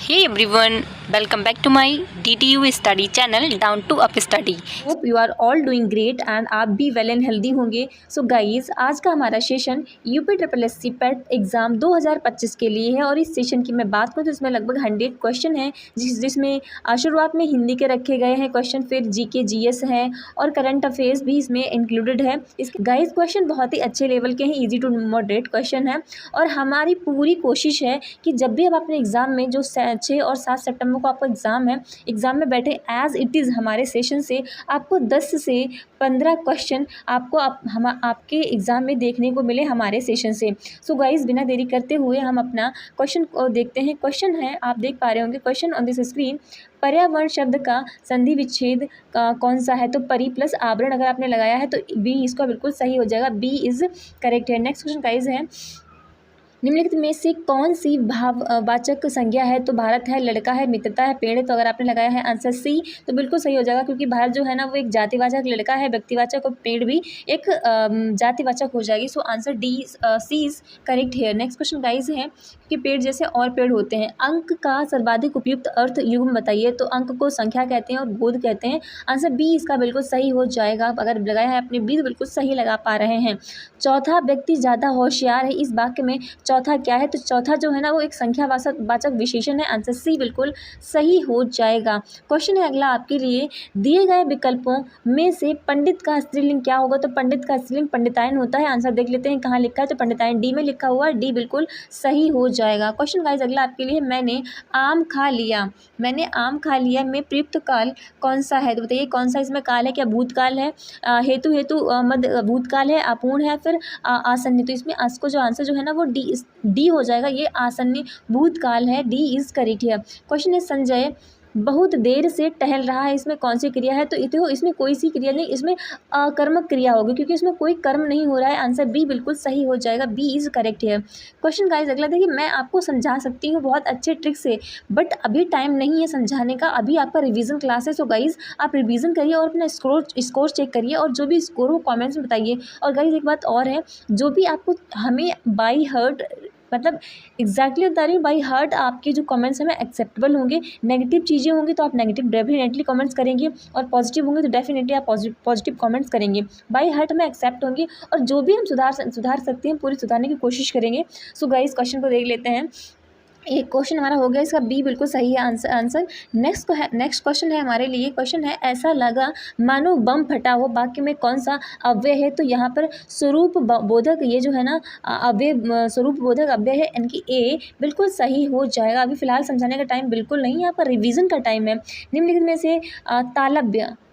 Hey everyone, welcome back to my DTU study channel Down to Up Study. Hope you are all doing great and आप भी well and healthy होंगे। So guys, आज का हमारा session UP triple S C PET exam 2025 के लिए है। और इस सेशन की मैं बात करूँ तो इसमें लगभग 100 क्वेश्चन हैं, जिसमें शुरुआत में हिंदी के रखे गए हैं क्वेश्चन, फिर जीके जीएस हैं और करंट अफेयर्स भी इसमें इंक्लूडेड है। इस गाइज क्वेश्चन बहुत ही अच्छे लेवल के हैं, ईजी टू मॉडरेट क्वेश्चन है। और हमारी पूरी कोशिश है कि जब भी आप अपने एग्ज़ाम में जो 6 और 7 सितंबर को आपको एग्ज़ाम है, एग्ज़ाम में बैठे एज इट इज़ हमारे सेशन से आपको 10 से 15 क्वेश्चन आपके एग्ज़ाम में देखने को मिले हमारे सेशन से। सो गाइस, बिना देरी करते हुए हम अपना क्वेश्चन को देखते हैं। क्वेश्चन है, आप देख पा रहे होंगे क्वेश्चन ऑन दिस स्क्रीन। पर्यावरण शब्द का संधि विच्छेद कौन सा है? तो परि प्लस आवरण अगर आपने लगाया है तो बी इसका बिल्कुल सही हो जाएगा, बी इज़ करेक्ट है। नेक्स्ट क्वेश्चन गाइस है, निम्नलिखित में से कौन सी भाववाचक संज्ञा है? तो भारत है, लड़का है, मित्रता है, पेड़ है। तो अगर आपने लगाया है आंसर सी तो बिल्कुल सही हो जाएगा, क्योंकि भारत जो है ना वो एक जातिवाचक, लड़का है व्यक्तिवाचक और पेड़ भी एक जातिवाचक हो जाएगी। So answer D C is correct here. Next question guys है कि पेड़ जैसे और पेड़ होते हैं, अंक का सर्वाधिक उपयुक्त अर्थ युग्म बताइए। तो अंक को संख्या कहते हैं और बोध कहते हैं। आंसर बी इसका बिल्कुल सही हो जाएगा। अगर लगाया है अपने बी तो बिल्कुल सही लगा पा रहे हैं। चौथा व्यक्ति ज़्यादा होशियार है, इस वाक्य में चौथा क्या है? तो चौथा जो है ना वो एक संख्यावाचक विशेषण है। आंसर सी बिल्कुल सही हो जाएगा। क्वेश्चन है अगला आपके लिए, दिए गए विकल्पों में से पंडित का स्त्रीलिंग क्या होगा? तो पंडित का स्त्रीलिंग पंडितायन होता है। आंसर देख लेते हैं कहाँ लिखा है। तो पंडितायन डी में लिखा हुआ है, डी बिल्कुल सही हो जाएगा। क्वेश्चन गाइस अगला आपके लिए, मैंने आम खा लिया, मैंने आम खा लिया में प्रयुक्त काल कौन सा है? तो बताइए कौन सा इसमें काल है? क्या भूतकाल है, हेतु मद भूतकाल है, अपूर्ण है, फिर आसन्न? तो इसमें इसको जो आंसर जो है ना वो डी हो जाएगा, ये आसन्न भूतकाल है, डी इज करेक्ट है। क्वेश्चन है, संजय बहुत देर से टहल रहा है, इसमें कौन सी क्रिया है? तो देखो इसमें कोई सी क्रिया नहीं, इसमें कर्मक क्रिया होगी, क्योंकि इसमें कोई कर्म नहीं हो रहा है। आंसर बी बिल्कुल सही हो जाएगा, बी इज करेक्ट है। क्वेश्चन गाइस अगला देखिए, मैं आपको समझा सकती हूँ बहुत अच्छे ट्रिक से, बट अभी टाइम नहीं है समझाने का, अभी आपका रिवीजन क्लास है। सो गाइस आप रिवीजन करिए और अपना स्कोर चेक करिए, और जो भी स्कोर हो कॉमेंट्स में बताइए। और गाइस एक बात और है, जो भी आपको हमें बाई हार्ट, मतलब एग्जैक्टली बता रही हूँ, बाई हार्ट आपके जो कमेंट्स हमें एक्सेप्टेबल होंगे। नेगेटिव चीज़ें होंगी तो आप नेगेटिव डेफिनेटली कमेंट्स करेंगे, और पॉजिटिव होंगे तो डेफिनेटली आप पॉजिटिव कमेंट्स करेंगे। बाई हार्ट हमें एक्सेप्ट होंगे, और जो भी हम सुधार सकते हैं पूरी सुधारने की कोशिश करेंगे। सो गाइस क्वेश्चन को देख लेते हैं। एक क्वेश्चन हमारा हो गया, इसका बी बिल्कुल सही है आंसर। नेक्स्ट क्वेश्चन है हमारे लिए। क्वेश्चन है, ऐसा लगा मानो बम फटा हो, वाक्य में कौन सा अव्यय है? तो यहाँ पर स्वरूप बोधक, ये जो है ना अव्यय, स्वरूप बोधक अव्यय है, यानी कि ए बिल्कुल सही हो जाएगा। अभी फिलहाल समझाने का टाइम बिल्कुल नहीं है, यहाँ पर रिविजन का टाइम है। निम्नलिखित में से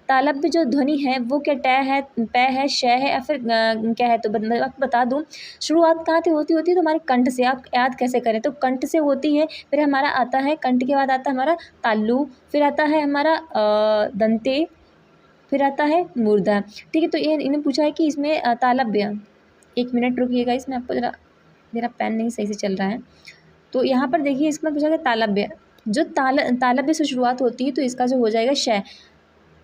तालब्य जो ध्वनि है वो क्या ट है, प है, श है, या फिर क्या है? तो आपको बता दूं, शुरुआत कहाँ से होती है? तो हमारे कंठ से। आप याद कैसे करें? तो कंठ से होती है, फिर हमारा आता है, कंठ के बाद आता है हमारा तालु, फिर आता है हमारा दंते, फिर आता है मूर्धा। ठीक है, तो ये इन्हें पूछा है कि इसमें तालब्य, एक मिनट रुकिएगा, इसमें आपको जरा, मेरा पेन नहीं सही से चल रहा है। तो यहाँ पर देखिए इसमें पूछा गया तालब्य, जो तालब्य से शुरुआत होती है तो इसका जो हो जाएगा श,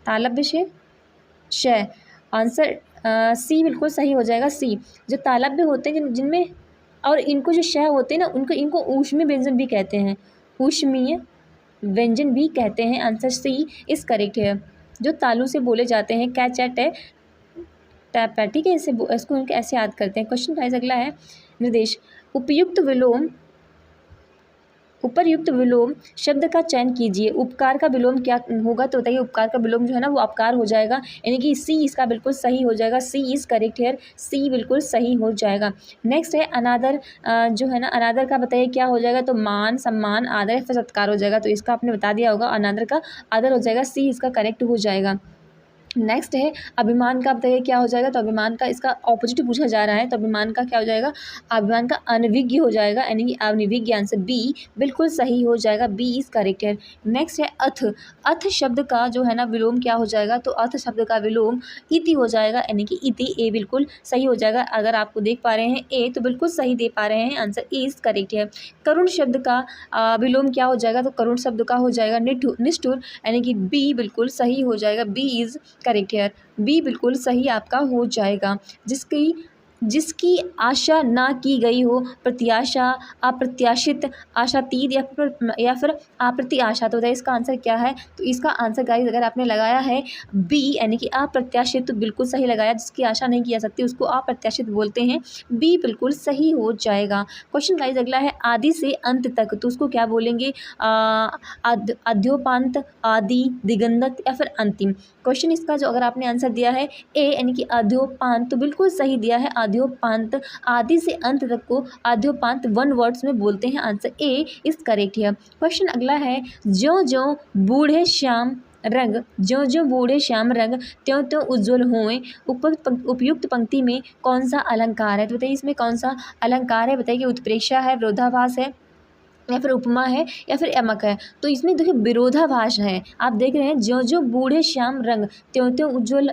तालब्य से श। आंसर सी बिल्कुल सही हो जाएगा, सी। जो तालब्य होते हैं जिनमें, और इनको जो श होते हैं ना इनको ऊष्मीय व्यंजन भी कहते हैं, ऊष्मीय व्यंजन भी कहते हैं। आंसर सी इस करेक्ट है। जो तालु से बोले जाते हैं, कै चैट है, टैप है। ठीक है, इसको इनके ऐसे याद करते हैं। क्वेश्चन गाइस अगला है, निर्देश उपर्युक्त विलोम शब्द का चयन कीजिए। उपकार का विलोम क्या होगा? तो बताइए उपकार का विलोम जो है ना वो अपकार हो जाएगा, यानी कि सी इसका बिल्कुल सही हो जाएगा, सी इज करेक्ट हेयर, सी बिल्कुल सही हो जाएगा। नेक्स्ट है अनादर, जो है ना अनादर का बताइए क्या हो जाएगा? तो मान, सम्मान, आदर, फिर सत्कार हो जाएगा। तो इसका आपने बता दिया होगा, अनादर का आदर हो जाएगा, सी इसका करेक्ट हो जाएगा। नेक्स्ट है अभिमान का, बताइए क्या हो जाएगा? तो अभिमान का इसका ऑपोजिट पूछा जा रहा है, तो अभिमान का क्या हो जाएगा? अभिमान का अनविज्ञ हो जाएगा, यानी कि अनविज्ञ। आंसर बी बिल्कुल सही हो जाएगा, बी इज करेक्ट है। नेक्स्ट है अथ, अथ शब्द का जो है ना विलोम क्या हो जाएगा? तो अथ शब्द का विलोम इति हो जाएगा, यानी कि इति, ए बिल्कुल सही हो जाएगा। अगर आपको देख पा रहे हैं ए तो बिल्कुल सही दे पा रहे हैं, आंसर ए इज करेक्ट है। करुण शब्द का विलोम क्या हो जाएगा? तो करुण शब्द का हो जाएगा निष्ठुर, यानी कि बी बिल्कुल सही हो जाएगा, B is correct here, B बिल्कुल सही आपका हो जाएगा। जिसकी जिसकी आशा ना की गई हो, प्रत्याशा, अप्रत्याशित, आशातीत या फिर अप्रत्याशा। तो बताइए इसका आंसर क्या है। तो इसका आंसर गाइस अगर आपने लगाया है बी यानी कि अप्रत्याशित तो बिल्कुल सही लगाया। जिसकी आशा नहीं की जा सकती उसको अप्रत्याशित बोलते हैं। बी बिल्कुल सही हो जाएगा। क्वेश्चन गाइस अगला है आदि से अंत तक, तो उसको क्या बोलेंगे। अध्योपांत, आदि, दिगंत या फिर अंतिम। क्वेश्चन इसका जो अगर आपने आंसर दिया है ए यानी कि अध्योपांत तो बिल्कुल सही दिया है। अध्योपांत आदि से अंत तक को अध्योपांत वन वर्ड्स में बोलते हैं। आंसर ए इज करेक्ट है। क्वेश्चन अगला है ज्यों ज्यों बूढ़े श्याम रंग, ज्यों ज्यों बूढ़े श्याम रंग त्यों त्यों उज्ज्वल हुए, उपयुक्त पंक्ति में कौन सा अलंकार है। तो बताइए इसमें कौन सा अलंकार है। बताइए उत्प्रेक्षा है, विरोधाभास है या फिर उपमा है या फिर यमक है। तो इसमें देखिए विरोधाभास है। आप देख रहे हैं ज्यों ज्यों बूढ़े श्याम रंग त्यों त्यों उज्ज्वल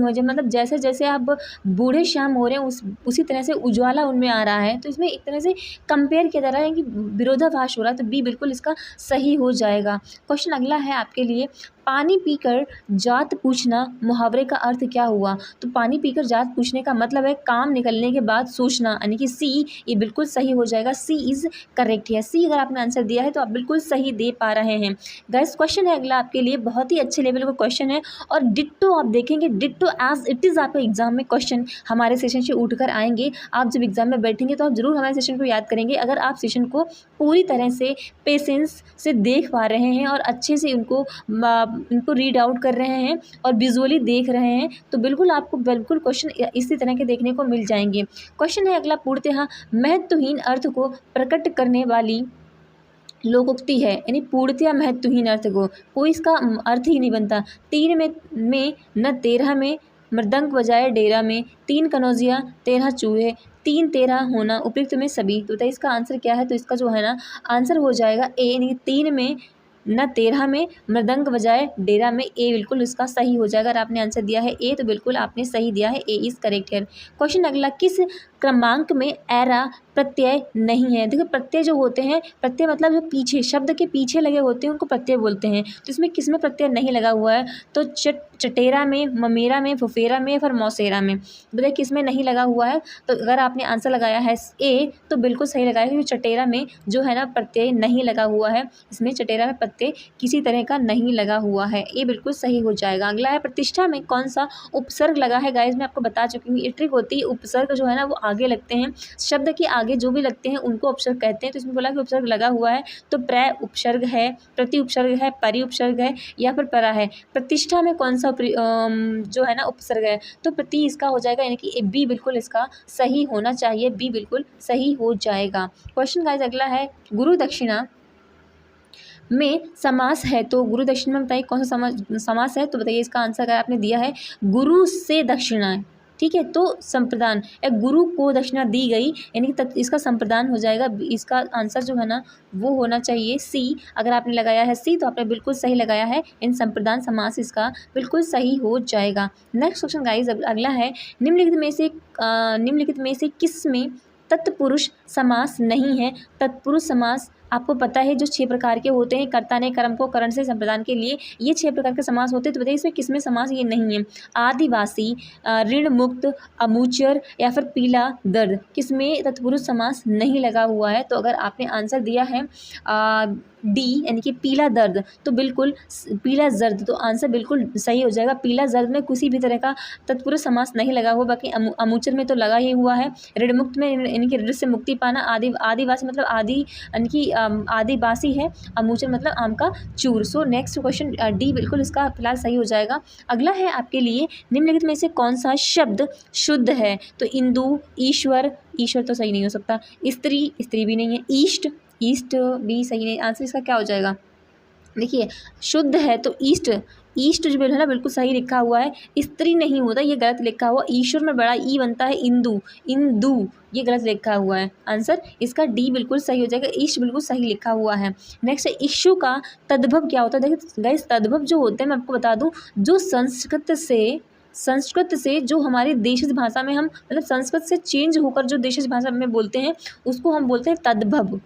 हो जाए, मतलब जैसे जैसे आप बूढ़े श्याम हो रहे हैं उसी तरह से उज्ज्वला उनमें आ रहा है। तो इसमें एक तरह से कंपेयर किया जा रहा है कि विरोधाभास हो रहा है। तो बी बिल्कुल इसका सही हो जाएगा। क्वेश्चन अगला है आपके लिए पानी पीकर जात पूछना मुहावरे का अर्थ क्या हुआ। तो पानी पीकर जात पूछने का मतलब है काम निकलने के बाद सोचना, यानी कि सी ये बिल्कुल सही हो जाएगा। सी इज़ करेक्ट है। सी अगर आपने आंसर दिया है तो आप बिल्कुल सही दे पा रहे हैं। गाइस क्वेश्चन है अगला आपके लिए बहुत ही अच्छे लेवल का क्वेश्चन है और डिट्टो आप देखेंगे डिट्टो एज इट इज़ आपके एग्जाम में क्वेश्चन हमारे सेशन से उठकर आएंगे। आप जब एग्जाम में बैठेंगे तो आप जरूर हमारे सेशन को याद करेंगे। अगर आप सेशन को पूरी तरह से पेशेंस से देख पा रहे हैं और अच्छे से इनको रीड आउट कर रहे हैं और विजुअली देख रहे हैं तो बिल्कुल आपको बिल्कुल क्वेश्चन इसी तरह के देखने को मिल जाएंगे। क्वेश्चन है अगला पूर्णतः महत्वहीन अर्थ को प्रकट करने वाली लोकोक्ति है, यानी पूर्णतया महत्वहीन अर्थ को कोई इसका अर्थ ही नहीं बनता। 3 में न 13 में मृदंग बजाए डेरा में, 3 कनौजिया 13 चूहे, 3 13 होना उपयुक्त में सभी। तो बताइए इसका आंसर क्या है। तो इसका जो है ना आंसर हो जाएगा ए यानी 3 में न 13 में मृदंग बजाए डेरा में। ए बिल्कुल इसका सही हो जाएगा। अगर आपने आंसर दिया है ए तो बिल्कुल आपने सही दिया है। ए इज़ करेक्ट है। क्वेश्चन अगला किस क्रमांक में एरा प्रत्यय नहीं है। देखो प्रत्यय जो होते हैं, प्रत्यय मतलब जो पीछे शब्द के पीछे लगे होते हैं उनको प्रत्यय बोलते हैं। तो इसमें किस में प्रत्यय नहीं लगा हुआ है। तो चटेरा में, ममेरा में, फुफेरा में, फिर मौसेरा में। बताइए किस में नहीं लगा हुआ है। तो अगर आपने आंसर लगाया है ए तो बिल्कुल सही लगाया क्योंकि चटेरा में जो है ना प्रत्यय नहीं लगा हुआ है। इसमें चटेरा में प्रत्यय किसी तरह का नहीं लगा हुआ है। ए बिल्कुल सही हो जाएगा। अगला है प्रतिष्ठा में कौन सा उपसर्ग लगा है। गाइस मैं आपको बता चुकी हूँ ये ट्रिक होती है। उपसर्ग जो है ना वो आगे लगते हैं, शब्द के आगे जो भी लगते हैं उनको उपसर्ग कहते हैं। तो इसमें बोला कि उपसर्ग लगा हुआ है तो प्रय उपसर्ग है, प्रति उपसर्ग है, परि उपसर्ग है या फिर परा है। प्रतिष्ठा में कौन सा जो है ना उपसर्ग है। तो प्रति इसका हो जाएगा, यानी कि बी बिल्कुल इसका सही होना चाहिए। बी बिल्कुल सही हो जाएगा। क्वेश्चन गाइस अगला है गुरु दक्षिणा में समास है। तो गुरु दक्षिणा में बताइए कौन सा समास है। तो बताइए इसका आंसर अगर आपने दिया है गुरु से दक्षिणा, ठीक है, तो संप्रदान या गुरु को दक्षिणा दी गई यानी कि इसका संप्रदान हो जाएगा। इसका आंसर जो है ना वो होना चाहिए सी। अगर आपने लगाया है सी तो आपने बिल्कुल सही लगाया है। इन संप्रदान समास इसका बिल्कुल सही हो जाएगा। नेक्स्ट क्वेश्चन गाइस अगला है निम्नलिखित में से किस में तत्पुरुष समास नहीं है। तत्पुरुष समास आपको पता है जो 6 प्रकार के होते हैं। कर्ता ने कर्म को करण से संप्रदान के लिए ये 6 प्रकार के समास होते हैं। तो बताइए इसमें किसमें समास ये नहीं है। आदिवासी, ऋण मुक्त, अमूचर या फिर पीला दर्द, किसमें तत्पुरुष समास नहीं लगा हुआ है। तो अगर आपने आंसर दिया है डी यानी कि पीला दर्द तो बिल्कुल पीला जर्द, तो आंसर बिल्कुल सही हो जाएगा। पीला जर्द में किसी भी तरह का तत्पुरुष समास नहीं लगा हुआ। बाकी अमूचर में तो लगा ही हुआ है। ऋण मुक्त में यानी कि ऋण से मुक्ति पाना। आदिवासी मतलब आदि यानी कि आदिवासी है। अमूचर मतलब आम का चूर। सो नेक्स्ट क्वेश्चन डी बिल्कुल इसका फिलहाल सही हो जाएगा। अगला है आपके लिए निम्नलिखित में से कौन सा शब्द शुद्ध है। तो इंदु, ईश्वर तो सही नहीं हो सकता। स्त्री भी नहीं है। ईस्ट भी सही नहीं। आंसर इसका क्या हो जाएगा। देखिए शुद्ध है तो ईस्ट जो है ना बिल्कुल सही लिखा हुआ है। स्त्री नहीं होता, ये गलत लिखा हुआ। ईश्वर में बड़ा ई बनता है इंदु ये गलत लिखा हुआ है। आंसर इसका डी बिल्कुल सही हो जाएगा। ईस्ट बिल्कुल सही लिखा हुआ है। नेक्स्ट इश्यू का तद्भव क्या होता है। देखिए गाइस तद्भव जो होते हैं मैं आपको बता दूं, जो संस्कृत से जो हमारी देशज भाषा में हम मतलब संस्कृत से चेंज होकर जो देशज भाषा में बोलते हैं उसको हम बोलते हैं तद्भव।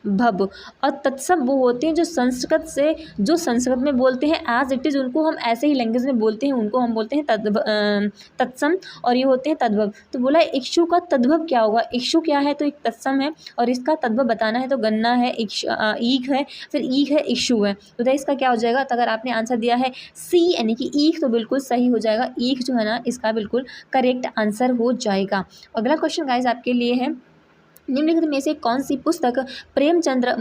भव। और तत्सम वो होते हैं जो संस्कृत में बोलते हैं एज इट इज़, उनको हम ऐसे ही लैंग्वेज में बोलते हैं, उनको हम बोलते हैं तत्सम, और ये होते हैं तद्भव। तो बोला इक्षु का तद्भव क्या होगा, इक्षु क्या है तो एक तत्सम है, और इसका तद्भव बताना है तो गन्ना है, ईख है, फिर ईख है, इक्षु है। तो इसका क्या हो जाएगा, तो अगर आपने आंसर दिया है सी यानी कि ईख तो बिल्कुल सही हो जाएगा, ईख जो है ना इसका बिल्कुल करेक्ट आंसर हो जाएगा। अगला क्वेश्चन गाइस आपके लिए है, निम्नलिखित में से कौन सी पुस्तक प्रेमचंद्र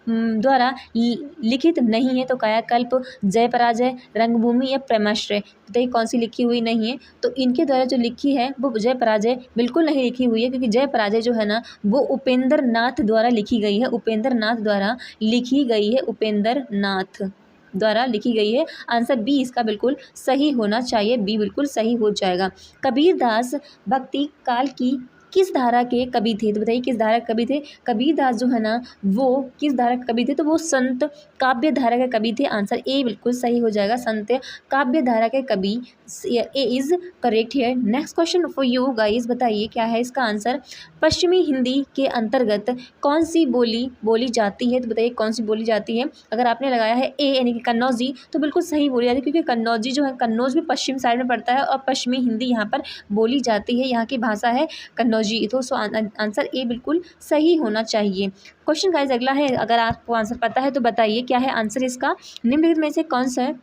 द्वारा लिखित नहीं है, तो कायाकल्प, जय पराजय, रंगभूमि या प्रेमाश्रय। बताइए कौन सी लिखी हुई नहीं है, तो इनके द्वारा जो लिखी है वो जय पराजय बिल्कुल नहीं लिखी हुई है, क्योंकि जय पराजय जो है ना वो उपेंद्र नाथ द्वारा लिखी गई है, उपेंद्र नाथ द्वारा लिखी गई है, उपेंद्र नाथ द्वारा लिखी गई है। आंसर बी इसका बिल्कुल सही होना चाहिए, बी बिल्कुल सही हो जाएगा। कबीरदास भक्ति काल की किस धारा के कवि थे, तो बताइए किस धारा के कवि थे। कबीरदास जो है ना वो किस धारा के कवि थे, तो वो संत काव्य धारा के कवि थे। आंसर ए बिल्कुल सही हो जाएगा, संत काव्य धारा के कवि, A is correct here. Next question for you guys, बताइए क्या है इसका आंसर। पश्चिमी हिंदी के अंतर्गत कौन सी बोली बोली जाती है, तो बताइए कौन सी बोली जाती है। अगर आपने लगाया है ए यानी कि कन्नौजी तो बिल्कुल सही बोली जाती है, क्योंकि कन्नौजी जो है कन्नौज भी पश्चिम साइड में पड़ता है, और पश्चिमी हिंदी यहाँ पर बोली जाती है, यहाँ की भाषा है कन्नौजी। तो आंसर ए बिल्कुल सही होना चाहिए। क्वेश्चन गाइस अगला है, अगर आपको आंसर पता है तो बताइए क्या है आंसर इसका। निम्नलिखित में से कौन सा है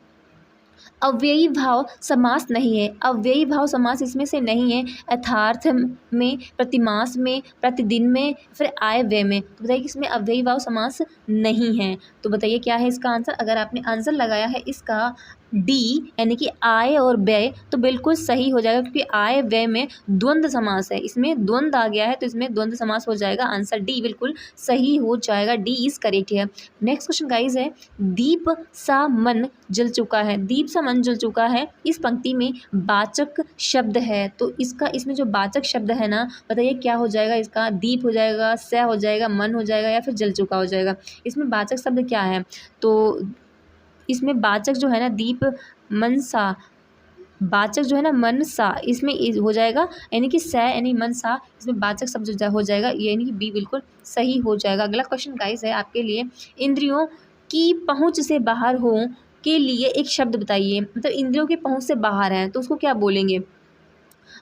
अव्ययी भाव समास नहीं है, अव्ययी भाव समास इसमें से नहीं है। यथार्थ में, प्रतिमास में, प्रतिदिन में, फिर आय व्यय में। तो बताइए इसमें अव्ययी भाव समास नहीं है, तो बताइए क्या है इसका आंसर। अगर आपने आंसर लगाया है इसका डी यानी कि आय और व्यय तो बिल्कुल सही हो जाएगा, क्योंकि आय व्यय में द्वंद्व समास है, इसमें द्वंद्व आ गया है तो इसमें द्वंद्व समास हो जाएगा। आंसर डी बिल्कुल सही हो जाएगा, डी इज करेक्ट है। नेक्स्ट क्वेश्चन गाइज है, दीप सा मन जल चुका है, दीप सा मन जल चुका है इस पंक्ति में वाचक शब्द है, तो इसमें जो वाचक शब्द है ना बताइए क्या हो जाएगा इसका। दीप हो जाएगा, स हो जाएगा, मन हो जाएगा, या फिर जल चुका हो जाएगा। इसमें वाचक शब्द क्या है, तो इसमें वाचक जो है ना दीप मनसा, वाचक जो है ना मनसा इसमें हो जाएगा, यानी कि स यानी मनसा, इसमें वाचक शब्द हो जाएगा, यानी कि बी बिल्कुल सही हो जाएगा। अगला क्वेश्चन गाइस है आपके लिए, इंद्रियों की पहुंच से बाहर हो के लिए एक शब्द बताइए। मतलब इंद्रियों की पहुंच से बाहर है तो उसको क्या बोलेंगे।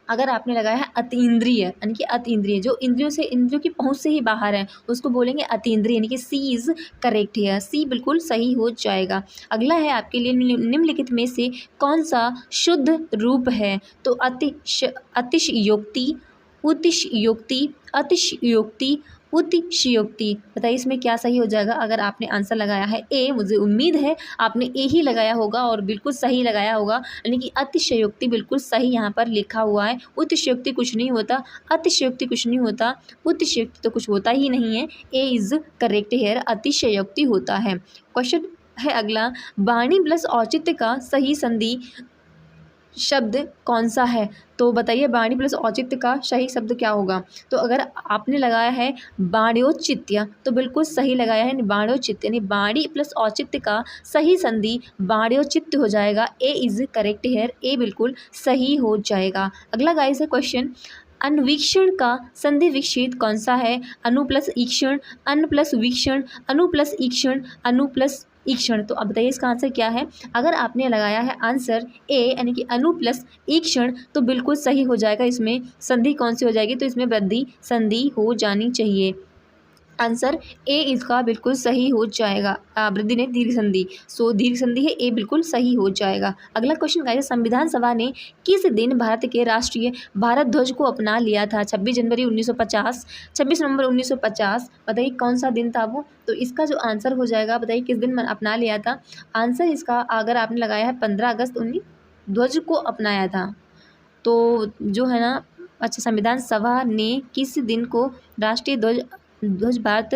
अगर आपने लगाया है अतीन्द्रिय यानी कि अतीन्द्रिय, जो इंद्रियों की पहुंच से ही बाहर है उसको बोलेंगे अतीन्द्रिय, यानी कि सी इज़ करेक्ट है, सी बिल्कुल सही हो जाएगा। अगला है आपके लिए, निम्नलिखित में से कौन सा शुद्ध रूप है, तो अतिशयोक्ति, उतिशयोक्ति, अतिशयोक्ति, उतिशयोक्ति। बताइए इसमें क्या सही हो जाएगा। अगर आपने आंसर लगाया है ए, मुझे उम्मीद है आपने ए ही लगाया होगा और बिल्कुल सही लगाया होगा, यानी कि अतिशयोक्ति बिल्कुल सही यहाँ पर लिखा हुआ है। उतिशयोक्ति कुछ नहीं होता, अतिशयोक्ति कुछ नहीं होता, उतिशयोक्ति तो कुछ होता ही नहीं है। ए इज़ करेक्ट हेयर, अतिशयोक्ति होता है। क्वेश्चन है अगला, वाणी प्लस औचित्य का सही संधि शब्द कौन सा है, तो बताइए वाणी प्लस औचित्य का सही शब्द क्या होगा। तो अगर आपने लगाया है वाण्योचित्य तो बिल्कुल सही लगाया है, वाण्योचित्य यानी वाणी प्लस औचित्य का सही संधि वाण्योचित्य हो जाएगा। ए इज़ करेक्ट हेयर, ए बिल्कुल सही हो जाएगा। अगला गाइस है क्वेश्चन, अन्वीक्षण का संधि विच्छेद कौन सा है। अनु प्लस ईक्षण, अन्न प्लस वीक्षण, अनु प्लस ईक्षण, अनु प्लस ईक्षण। तो अब बताइए इसका आंसर क्या है। अगर आपने लगाया है आंसर ए यानी कि अनु प्लस ईक्षण तो बिल्कुल सही हो जाएगा। इसमें संधि कौन सी हो जाएगी, तो इसमें वृद्धि संधि हो जानी चाहिए। आंसर ए इसका बिल्कुल सही हो जाएगा, वृद्धि ने दीर्घ संधि, सो दीर्घ संधि है, ए बिल्कुल सही हो जाएगा। अगला क्वेश्चन गाइस, संविधान सभा ने किस दिन भारत के राष्ट्रीय भारत ध्वज को अपना लिया था। 26 जनवरी 1950, 26 नवंबर 1950। बताइए कौन सा दिन था वो। तो इसका जो आंसर हो जाएगा, बताइए किस दिन अपना लिया था। आंसर इसका अगर आपने लगाया है 15 अगस्त 19 ध्वज को अपनाया था, तो जो है ना अच्छा, संविधान सभा ने किस दिन को राष्ट्रीय ध्वज भारत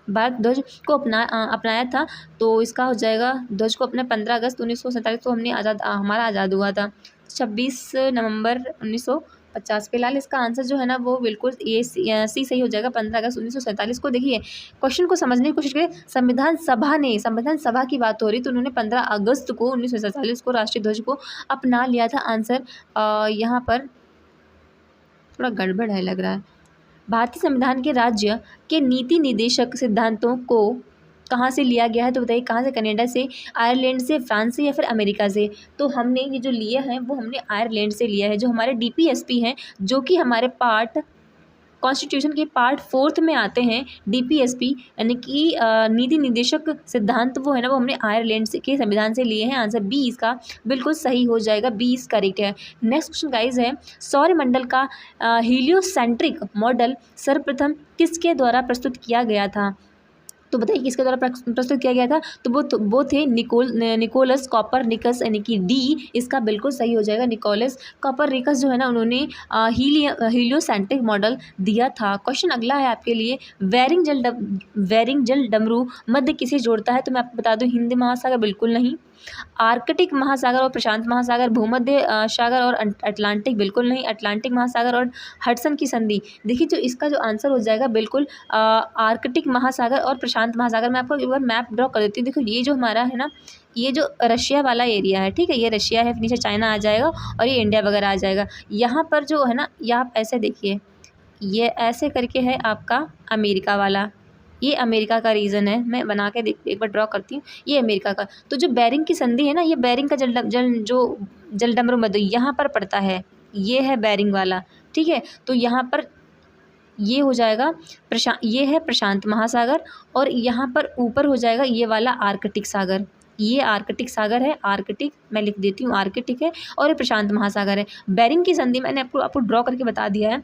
ध्वज को अपनाया था, तो इसका हो जाएगा ध्वज को अपना 15 अगस्त 1947 को हमने हमारा आज़ाद हुआ था। 26 नवंबर 1950। फिलहाल इसका आंसर जो है ना वो बिल्कुल ये सी सही हो जाएगा, 15 अगस्त 1947 को। देखिए क्वेश्चन को समझने की कोशिश करें, संविधान सभा की बात हो रही तो उन्होंने 15 अगस्त को 1947 को राष्ट्रीय ध्वज को अपना लिया था। आंसर यहाँ पर थोड़ा गड़बड़ है लग रहा है, भारतीय संविधान के राज्य के नीति निर्देशक सिद्धांतों को कहाँ से लिया गया है? तो बताइए कहाँ से, कनाडा से, आयरलैंड से, फ्रांस से या फिर अमेरिका से। तो हमने ये जो लिया है वो हमने आयरलैंड से लिया है। जो हमारे डीपीएसपी हैं, जो कि हमारे पार्ट कॉन्स्टिट्यूशन के पार्ट 4 में आते हैं, डीपीएसपी यानी कि नीति निर्देशक सिद्धांत वो है ना, वो हमने आयरलैंड से के संविधान से लिए हैं। आंसर बी इसका बिल्कुल सही हो जाएगा, बी इज करेक्ट है। नेक्स्ट क्वेश्चन गाइज है, सौरमंडल का हीलियोसेंट्रिक मॉडल सर्वप्रथम किसके द्वारा प्रस्तुत किया गया था? तो बताइए किसके द्वारा प्रस्तुत किया गया था? तो वो थे निकोलस कॉपरनिकस, यानी कि डी इसका बिल्कुल सही हो जाएगा। निकोलस कॉपरनिकस जो है ना, उन्होंने हीलियोसेंट्रिक मॉडल दिया था। क्वेश्चन अगला है आपके लिए, वेरिंग जल डमरू मध्य किसे जोड़ता है? तो मैं आपको बता दूं, हिंद महासागर बिल्कुल नहीं, आर्कटिक महासागर और प्रशांत महासागर, भूमध्य सागर और अटलांटिक बिल्कुल नहीं, अटलांटिक महासागर और हडसन की संधि। देखिए जो इसका जो आंसर हो जाएगा बिल्कुल आर्कटिक महासागर और प्रशांत महासागर। मैं आपको एक बार मैप ड्रॉ कर देती हूँ। देखो ये जो हमारा है ना, ये जो रशिया वाला एरिया है, ठीक है, ये रशिया है, नीचे चाइना आ जाएगा और ये इंडिया वगैरह आ जाएगा। यहाँ पर जो है ना, ये आप ऐसे देखिए, ये ऐसे करके है आपका अमेरिका वाला, ये अमेरिका का रीजन है। मैं बना के एक बार ड्रॉ करती हूँ, ये अमेरिका का। तो जो बेरिंग की संधि है ना, ये बेरिंग का जलडमरू मध्य यहाँ पर पड़ता है, ये है बेरिंग वाला, ठीक है। तो यहाँ पर ये हो जाएगा ये है प्रशांत महासागर और यहाँ पर ऊपर हो जाएगा ये वाला आर्कटिक सागर। ये आर्कटिक सागर है, आर्कटिक मैं लिख देती हूँ, आर्कटिक है, और ये प्रशांत महासागर है। बेरिंग की संधि मैंने आपको ड्रॉ करके बता दिया है,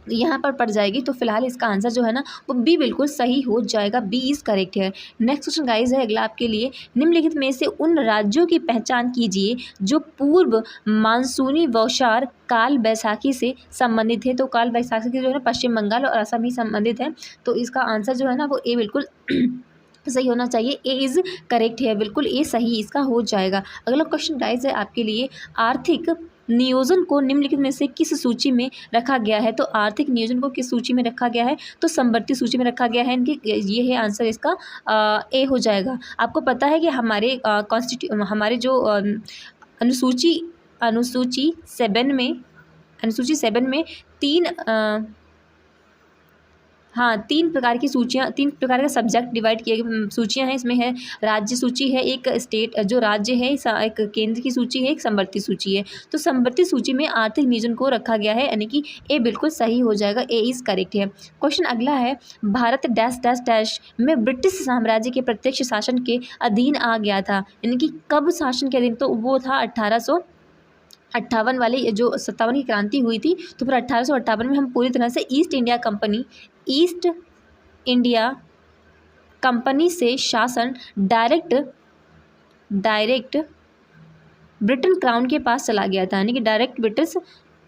यहाँ पर पड़ जाएगी। तो फिलहाल इसका आंसर जो है ना, वो बी बिल्कुल सही हो जाएगा, बी इज करेक्ट है। नेक्स्ट क्वेश्चन गाइज है अगला आपके लिए, निम्नलिखित में से उन राज्यों की पहचान कीजिए जो पूर्व मानसूनी बौछार काल बैसाखी से संबंधित है। तो काल बैसाखी जो है ना, पश्चिम बंगाल और असम ही संबंधित है। तो इसका आंसर जो है ना, वो ए बिल्कुल सही होना चाहिए, ए इज़ करेक्ट है, बिल्कुल ए सही इसका हो जाएगा। अगला क्वेश्चन गाइज है आपके लिए, आर्थिक नियोजन को निम्नलिखित में से किस सूची में रखा गया है? तो आर्थिक नियोजन को किस सूची में रखा गया है? तो समवर्ती सूची में रखा गया है। इनकी ये है आंसर इसका, ए हो जाएगा। आपको पता है कि हमारे हमारे जो अनुसूची 7 में तीन प्रकार की सूचियाँ, 3 प्रकार का सब्जेक्ट डिवाइड किए गए सूचियाँ हैं। इसमें है राज्य सूची है, एक स्टेट जो राज्य है, एक केंद्र की सूची है, एक समवर्ती सूची है। तो समवर्ती सूची में आर्थिक नियोजन को रखा गया है, यानी कि ए बिल्कुल सही हो जाएगा, ए इज़ करेक्ट है। क्वेश्चन अगला है, भारत डैश डैश डैश में ब्रिटिश साम्राज्य के प्रत्यक्ष शासन के अधीन आ गया था, यानी कि कब शासन के अधीन? तो वो था 1858 वाली जो 57 की क्रांति हुई थी। तो फिर 1858 में हम पूरी तरह से ईस्ट इंडिया कंपनी से शासन डायरेक्ट ब्रिटेन क्राउन के पास चला गया था, यानी कि डायरेक्ट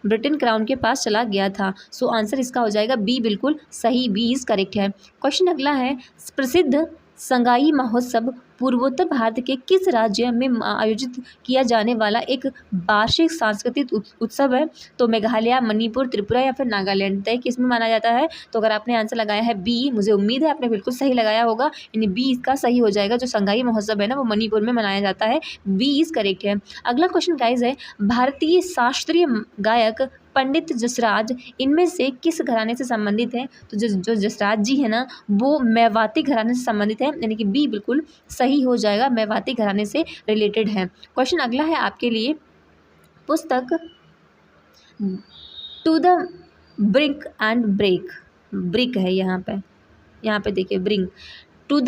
ब्रिटेन क्राउन के पास चला गया था। सो आंसर इसका हो जाएगा बी बिल्कुल सही, बी इज़ करेक्ट है। क्वेश्चन अगला है, प्रसिद्ध संगाई महोत्सव पूर्वोत्तर भारत के किस राज्य में आयोजित किया जाने वाला एक वार्षिक सांस्कृतिक उत्सव है? तो मेघालय, मणिपुर, त्रिपुरा या फिर नागालैंड, तय किस में माना जाता है? तो अगर आपने आंसर लगाया है बी, मुझे उम्मीद है आपने बिल्कुल सही लगाया होगा, यानी बी इसका सही हो जाएगा। जो संगाई महोत्सव है ना, वो मणिपुर में मनाया जाता है, बी इज़ करेक्ट है। अगला क्वेश्चन गाइज है, भारतीय शास्त्रीय गायक पंडित जसराज इनमें से किस घराने से संबंधित है? तो जो जसराज जी है ना, वो मेवाती घराने से संबंधित है, यानी कि बी बिल्कुल सही हो जाएगा, मेवाती घराने से रिलेटेड है। क्वेश्चन अगला है आपके लिए, पुस्तक to the brink and brick है, यहाँ पे देखिए, brink to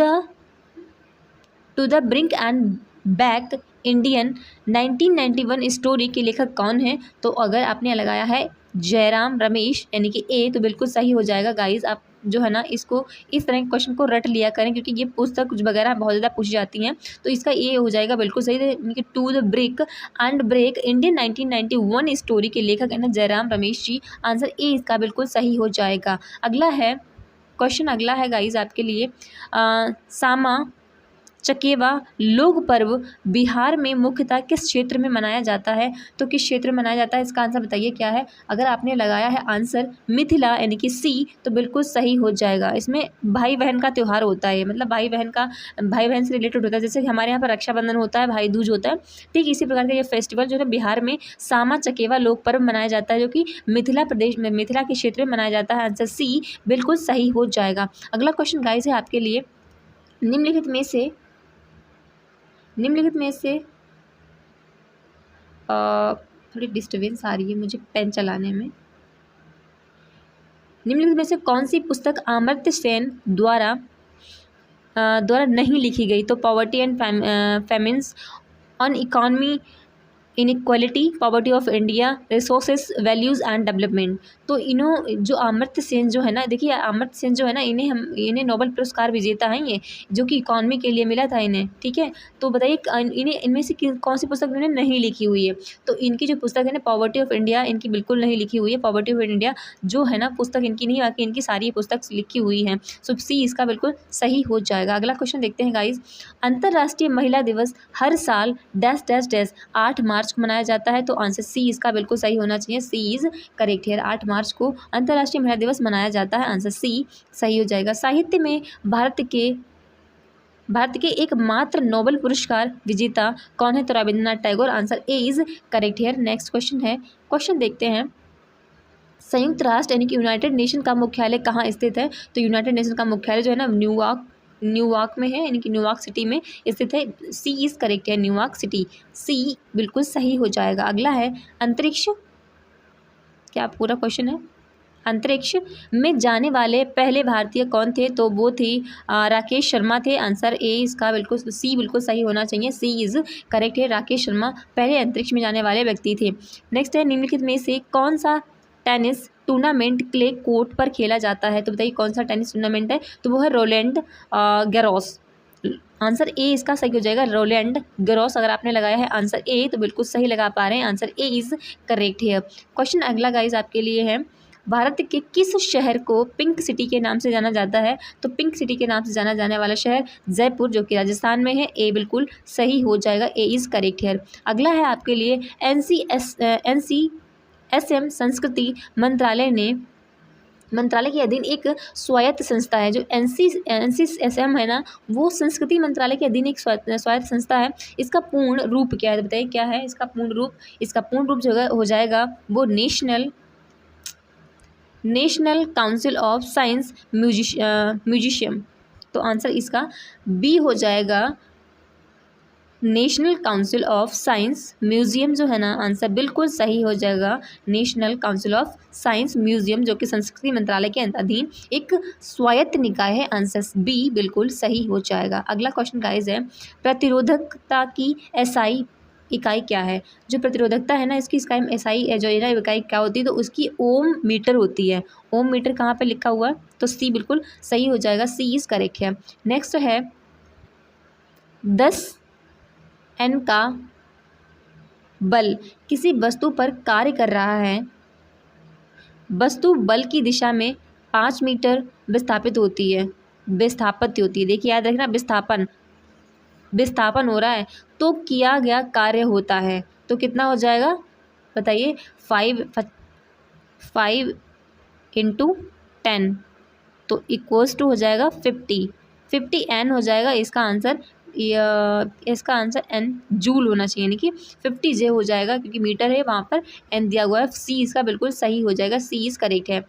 the brink and back Indian 1991 story के लेखक कौन है? तो अगर आपने लगाया है जयराम रमेश, यानी कि ए, तो बिल्कुल सही हो जाएगा। गाइस आप जो है ना, इसको इस तरह के क्वेश्चन को रट लिया करें, क्योंकि ये पुस्तक वगैरह बहुत ज़्यादा पूछी जाती हैं। तो इसका ए हो जाएगा बिल्कुल सही, यानी कि to the brink and break Indian 1991 story के लेखक है ना जयराम रमेश जी। आंसर ए इसका बिल्कुल सही हो जाएगा। अगला है क्वेश्चन, अगला है गाइस आपके लिए, चकेवा लोक पर्व बिहार में मुख्यतः किस क्षेत्र में मनाया जाता है? तो किस क्षेत्र में मनाया जाता है, इसका आंसर बताइए क्या है। अगर आपने लगाया है आंसर मिथिला यानी कि सी, तो बिल्कुल सही हो जाएगा। इसमें भाई बहन का त्यौहार होता है, मतलब भाई बहन से रिलेटेड होता है। जैसे कि हमारे यहाँ पर रक्षाबंधन होता है, भाई दूज होता है, ठीक इसी प्रकार का ये फेस्टिवल जो है बिहार में सामा चकेवा लोक पर्व मनाया जाता है, जो कि मिथिला प्रदेश में, मिथिला के क्षेत्र में मनाया जाता है। आंसर सी बिल्कुल सही हो जाएगा। अगला क्वेश्चन गाइस है आपके लिए, निम्नलिखित में से थोड़ी डिस्टर्बेंस आ रही है मुझे पेन चलाने में। निम्नलिखित में से कौन सी पुस्तक अमर्त्य सेन द्वारा नहीं लिखी गई? तो poverty and famines, on economy inequality, poverty of India, resources, values and development. तो जो अमर्त्य सेन जो है ना, देखिए अमर्त्य सेन जो है ना, इन्हें नोबेल पुरस्कार विजेता हैं ये, जो कि इकॉनमी के लिए मिला था इन्हें, ठीक है। तो बताइए इनमें से कौन सी पुस्तक इन्होंने नहीं लिखी हुई है? तो इनकी जो पुस्तक है ना पॉवर्टी ऑफ इंडिया, इनकी बिल्कुल नहीं लिखी हुई है। पॉवर्टी ऑफ इंडिया जो है ना पुस्तक इनकी नहीं, बाकी इनकी सारी पुस्तक लिखी हुई हैं। सो सी इसका बिल्कुल सही हो जाएगा। अगला क्वेश्चन देखते हैं गाइज, अंतर्राष्ट्रीय महिला दिवस हर साल डैश डैश डैश 8 मार्च को मनाया जाता है। तो आंसर सी इसका बिल्कुल सही होना चाहिए। सी इज करेक्ट है। 8 मार्च को अंतर्राष्ट्रीय महिला दिवस मनाया जाता है। आंसर सी सही हो जाएगा। साहित्य में भारत के एकमात्र नोबेल पुरस्कार विजेता कौन है? तो Rabindranath Tagore. Answer A is correct है। नेक्स्ट क्वेश्चन देखते हैं, संयुक्त राष्ट्र यानी कि यूनाइटेड नेशन का मुख्यालय कहाँ स्थित है? तो यूनाइटेड नेशन का मुख्यालय जो है ना न्यूयॉर्क में है, यानी कि न्यूयॉर्क सिटी में स्थित है। सी इज करेक्ट है, न्यूयॉर्क सिटी। सी बिल्कुल सही हो जाएगा। अगला है अंतरिक्ष, क्या पूरा क्वेश्चन है, अंतरिक्ष में जाने वाले पहले भारतीय कौन थे? तो वो थे राकेश शर्मा थे। आंसर ए इसका बिल्कुल सी बिल्कुल सही होना चाहिए। सी इज करेक्ट है। राकेश शर्मा पहले अंतरिक्ष में जाने वाले व्यक्ति थे। नेक्स्ट है, निम्नलिखित में से कौन सा टेनिस टूर्नामेंट क्ले कोर्ट पर खेला जाता है? तो बताइए कौन सा टेनिस टूर्नामेंट है? तो वो है रोलैंड गैरोस। आंसर ए इसका सही हो जाएगा, रोलैंड गैरोस। अगर आपने लगाया है आंसर ए तो बिल्कुल सही लगा पा रहे हैं। आंसर ए इज करेक्ट है। क्वेश्चन अगला गाइज आपके लिए है, भारत के किस शहर को पिंक सिटी के नाम से जाना जाता है? तो पिंक सिटी के नाम से जाना जाने वाला शहर जयपुर, जो कि राजस्थान में है। ए बिल्कुल सही हो जाएगा। ए इज करेक्ट है। अगला है आपके लिए NCSM संस्कृति मंत्रालय के अधीन एक स्वायत्त संस्था है। जो NCSM है ना, वो संस्कृति मंत्रालय के अधीन एक स्वायत्त संस्था है। इसका पूर्ण रूप क्या है? तो बताइए क्या है इसका पूर्ण रूप? इसका पूर्ण रूप जो हो जाएगा वो national council of science museum. तो आंसर इसका बी हो जाएगा, national council of science museum जो है ना, आंसर बिल्कुल सही हो जाएगा। National council of science museum, जो कि संस्कृति मंत्रालय के अधीन एक स्वायत्त निकाय है। आंसर बी बिल्कुल सही हो जाएगा। अगला क्वेश्चन गाइज है, प्रतिरोधकता की SI इकाई क्या है? जो प्रतिरोधकता है ना, इसकी SI जो है ना इकाई क्या होती है? तो उसकी ओम मीटर होती है। ओम मीटर कहाँ पे लिखा हुआ है? तो सी बिल्कुल सही हो जाएगा। सी इज करेक्ट है। नेक्स्ट है 10 N का बल किसी वस्तु पर कार्य कर रहा है। वस्तु बल की दिशा में 5 मीटर विस्थापित होती है। देखिए याद रखना, विस्थापन हो रहा है तो किया गया कार्य होता है। तो कितना हो जाएगा बताइए? 5 इंटू 10 तो इक्वल्स टू हो जाएगा 50 N हो जाएगा। इसका आंसर N जूल होना चाहिए, यानी कि 50 J हो जाएगा, क्योंकि मीटर है वहाँ पर N दिया हुआ है। सी इसका बिल्कुल सही हो जाएगा। सी इज करेक्ट है।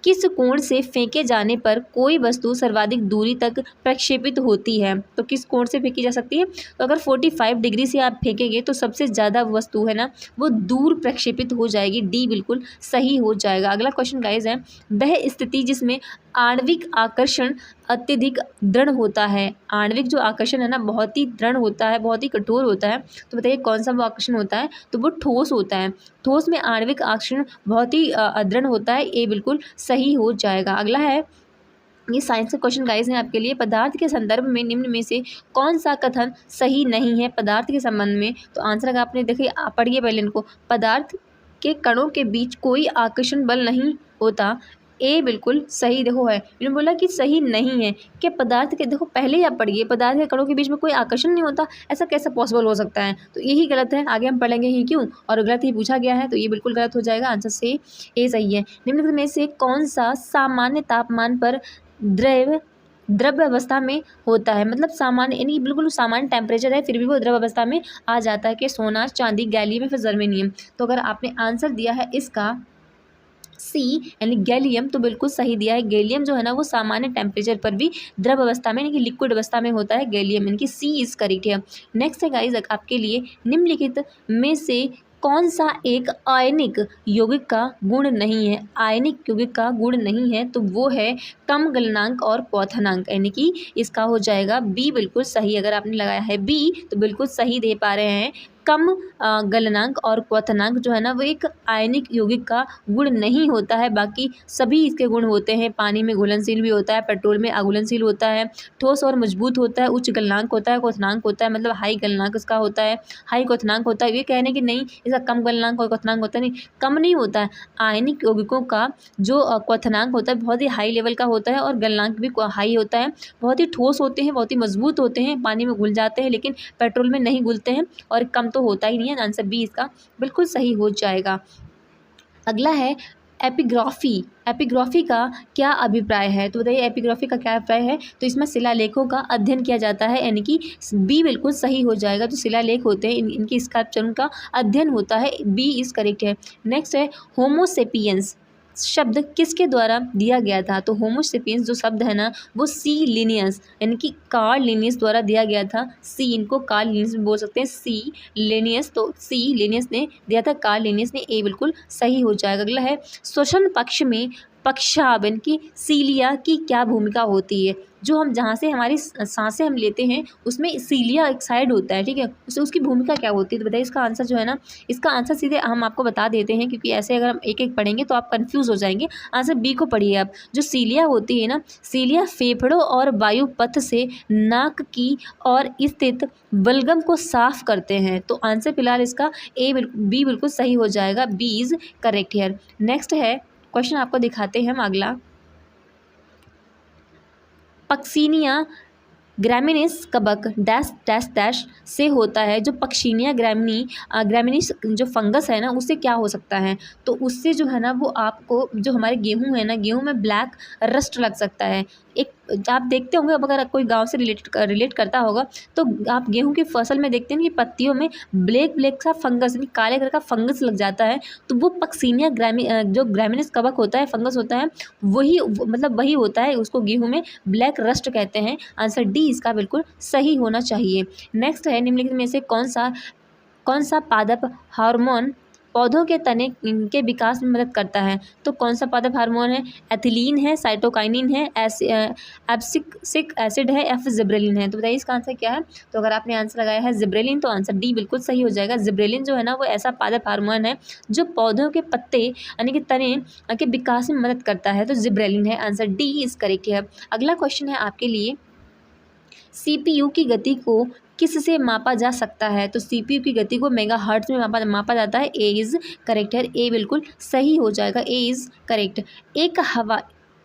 किस कोण से फेंके जाने पर कोई वस्तु सर्वाधिक दूरी तक प्रक्षेपित होती है? तो किस कोण से फेंकी जा सकती है? तो अगर 45 डिग्री से आप फेंकेंगे तो सबसे ज़्यादा वस्तु है ना वो दूर प्रक्षेपित हो जाएगी। डी बिल्कुल सही हो जाएगा। अगला क्वेश्चन गाइज है, वह स्थिति जिसमें आणविक आकर्षण अत्यधिक दृढ़ होता है। आणविक जो आकर्षण है ना बहुत ही दृढ़ होता है, बहुत ही कठोर होता है। तो बताइए कौन सा वो आकर्षण होता है? तो वो ठोस होता है। ठोस में आणविक आकर्षण बहुत ही अदृढ़ होता है। ए बिल्कुल सही हो जाएगा। अगला है, ये साइंस के क्वेश्चन गाइज हैं आपके लिए, पदार्थ के संदर्भ में निम्न में से कौन सा कथन सही नहीं है पदार्थ के संबंध में? तो आंसर अगर आपने देखिए, आप पढ़िए पहले इनको, पदार्थ के कणों के बीच कोई आकर्षण बल नहीं होता। ए बिल्कुल सही देखो है। इन्होंने बोला कि सही नहीं है कि पदार्थ के, देखो पहले ही आप पढ़िए, पदार्थ के कणों के बीच में कोई आकर्षण नहीं होता, ऐसा कैसे पॉसिबल हो सकता है। तो यही गलत है। आगे हम पढ़ेंगे ही क्यों, और गलत ही पूछा गया है तो ये बिल्कुल गलत हो जाएगा। आंसर से ए सही है। निम्नलिखित में से कौन सा सामान्य तापमान पर द्रव्य अवस्था में होता है, मतलब सामान्य यानी बिल्कुल सामान्य टेम्परेचर है फिर भी वो द्रव्य अवस्था में आ जाता है, कि सोना, चांदी, गैलियम या फिर जर्मेनियम। तो अगर आपने आंसर दिया है इसका सी यानी गैलियम, तो बिल्कुल सही दिया है। गैलियम जो है ना वो सामान्य टेम्परेचर पर भी द्रव अवस्था में यानी कि लिक्विड अवस्था में होता है गैलियम, यानी कि सी इज करेक्ट है। नेक्स्ट है गाइज आपके लिए, निम्नलिखित में से कौन सा एक आयनिक यौगिक का गुण नहीं है। आयनिक यौगिक का गुण नहीं है तो वो है कम गलनांक और क्वथनांक, यानी कि इसका हो जाएगा बी बिल्कुल सही। अगर आपने लगाया है बी तो बिल्कुल सही दे पा रहे हैं। कम गलनांक और क्वथनांक जो है ना वो एक आयनिक यौगिक का गुण नहीं होता है, बाकी सभी इसके गुण होते हैं। पानी में घुलनशील भी होता है, पेट्रोल में अघुलनशील होता है, ठोस और मजबूत होता है, उच्च गलनांक होता है, क्वथनांक होता है, मतलब हाई गलनांक इसका होता है, हाई क्वथनांक होता है। ये कहने कि नहीं इसका कम गलनांक और क्वथनांक होता है, नहीं, कम नहीं होता है। आयनिक यौगिकों का जो क्वथनांक होता है बहुत ही हाई लेवल का होता है और गलनांक भी हाई होता है। बहुत ही ठोस होते हैं, बहुत ही मजबूत होते हैं, पानी में घुल जाते हैं, लेकिन पेट्रोल में नहीं घुलते हैं, और कम तो होता ही नहीं है। आंसर बी इसका बिल्कुल सही हो जाएगा। अगला है एपिग्राफी। एपिग्राफी का क्या अभिप्राय है, तो बताइए एपिग्राफी का क्या अभिप्राय है। तो इसमें शिलालेखों का अध्ययन किया जाता है, यानी कि बी बिल्कुल सही हो जाएगा। जो शिलालेख होते हैं इनकी स्कल्पचरों का अध्ययन होता है, बी इज करेक्ट है। नेक्स्ट है होमोसेपियंस शब्द किसके द्वारा दिया गया था। तो होमोसेपियंस जो शब्द है ना वो सी लिनियस यानी कि कार्ल लिनियस द्वारा दिया गया था। सी इनको कार्ल लिनियस भी बोल सकते हैं, सी लिनियस, तो सी लिनियस ने दिया था, कार्ल लिनियस ने। ए बिल्कुल सही हो जाएगा। अगला है श्वसन पक्ष में पक्षाभ यानी कि सीलिया की क्या भूमिका होती है। जो हम जहाँ से हमारी सांसें हम लेते हैं उसमें सीलिया एक साइड होता है, ठीक है, उसकी भूमिका क्या होती है। तो बताइए इसका आंसर जो है ना, इसका आंसर सीधे हम आपको बता देते हैं, क्योंकि ऐसे अगर हम एक एक पढ़ेंगे तो आप कंफ्यूज हो जाएंगे। आंसर बी को पढ़िए आप। जो सीलिया होती है ना, सीलिया फेफड़ों और वायु पथ से नाक की और स्थित बलगम को साफ करते हैं। तो आंसर फिलहाल इसका बी बिल्कुल सही हो जाएगा, B is correct here. Next है क्वेश्चन आपको दिखाते हैं हम अगला। पक्सिनिया ग्रामिनिस कबक डैश डैश डैश से होता है। जो पक्सिनिया ग्रामिनिस जो फंगस है ना उससे क्या हो सकता है। तो उससे जो है ना वो आपको जो हमारे गेहूं है ना, गेहूं में ब्लैक रस्ट लग सकता है। एक आप देखते होंगे, अब अगर कोई गांव से रिलेट करता होगा तो आप गेहूं की फसल में देखते हैं कि पत्तियों में ब्लैक सा फंगस यानी काले कलर का फंगस लग जाता है। तो वो पक्सिनिया जो ग्रामिनिस कवक होता है, फंगस होता है, वही होता है, उसको गेहूं में ब्लैक रस्ट कहते हैं। आंसर डी इसका बिल्कुल सही होना चाहिए। नेक्स्ट है निम्नलिखित में से कौन सा पादप हार्मोन पौधों के तने के विकास में मदद करता है। तो कौन सा पादप हार्मोन है। एथिलीन है, साइटोकाइनिन है, एब्सिक्सिक एसिड है या फिर जिब्रेलिन है। तो बताइए इसका आंसर क्या है। तो अगर आपने आंसर लगाया है जिब्रेलिन तो आंसर डी बिल्कुल सही हो जाएगा। जिब्रेलिन जो है ना वो ऐसा पादप हार्मोन है जो पौधों के पत्ते यानी कि तने के विकास में मदद करता है, तो जिब्रेलिन है। आंसर डी इज करेक्ट है। अगला क्वेश्चन है आपके लिए, सीपीयू की गति को किससे मापा जा सकता है। तो सीपीयू की गति को मेगाहर्ट्ज में मापा जाता है। ए इज़ करेक्ट है, ए बिल्कुल सही हो जाएगा, ए इज़ करेक्ट।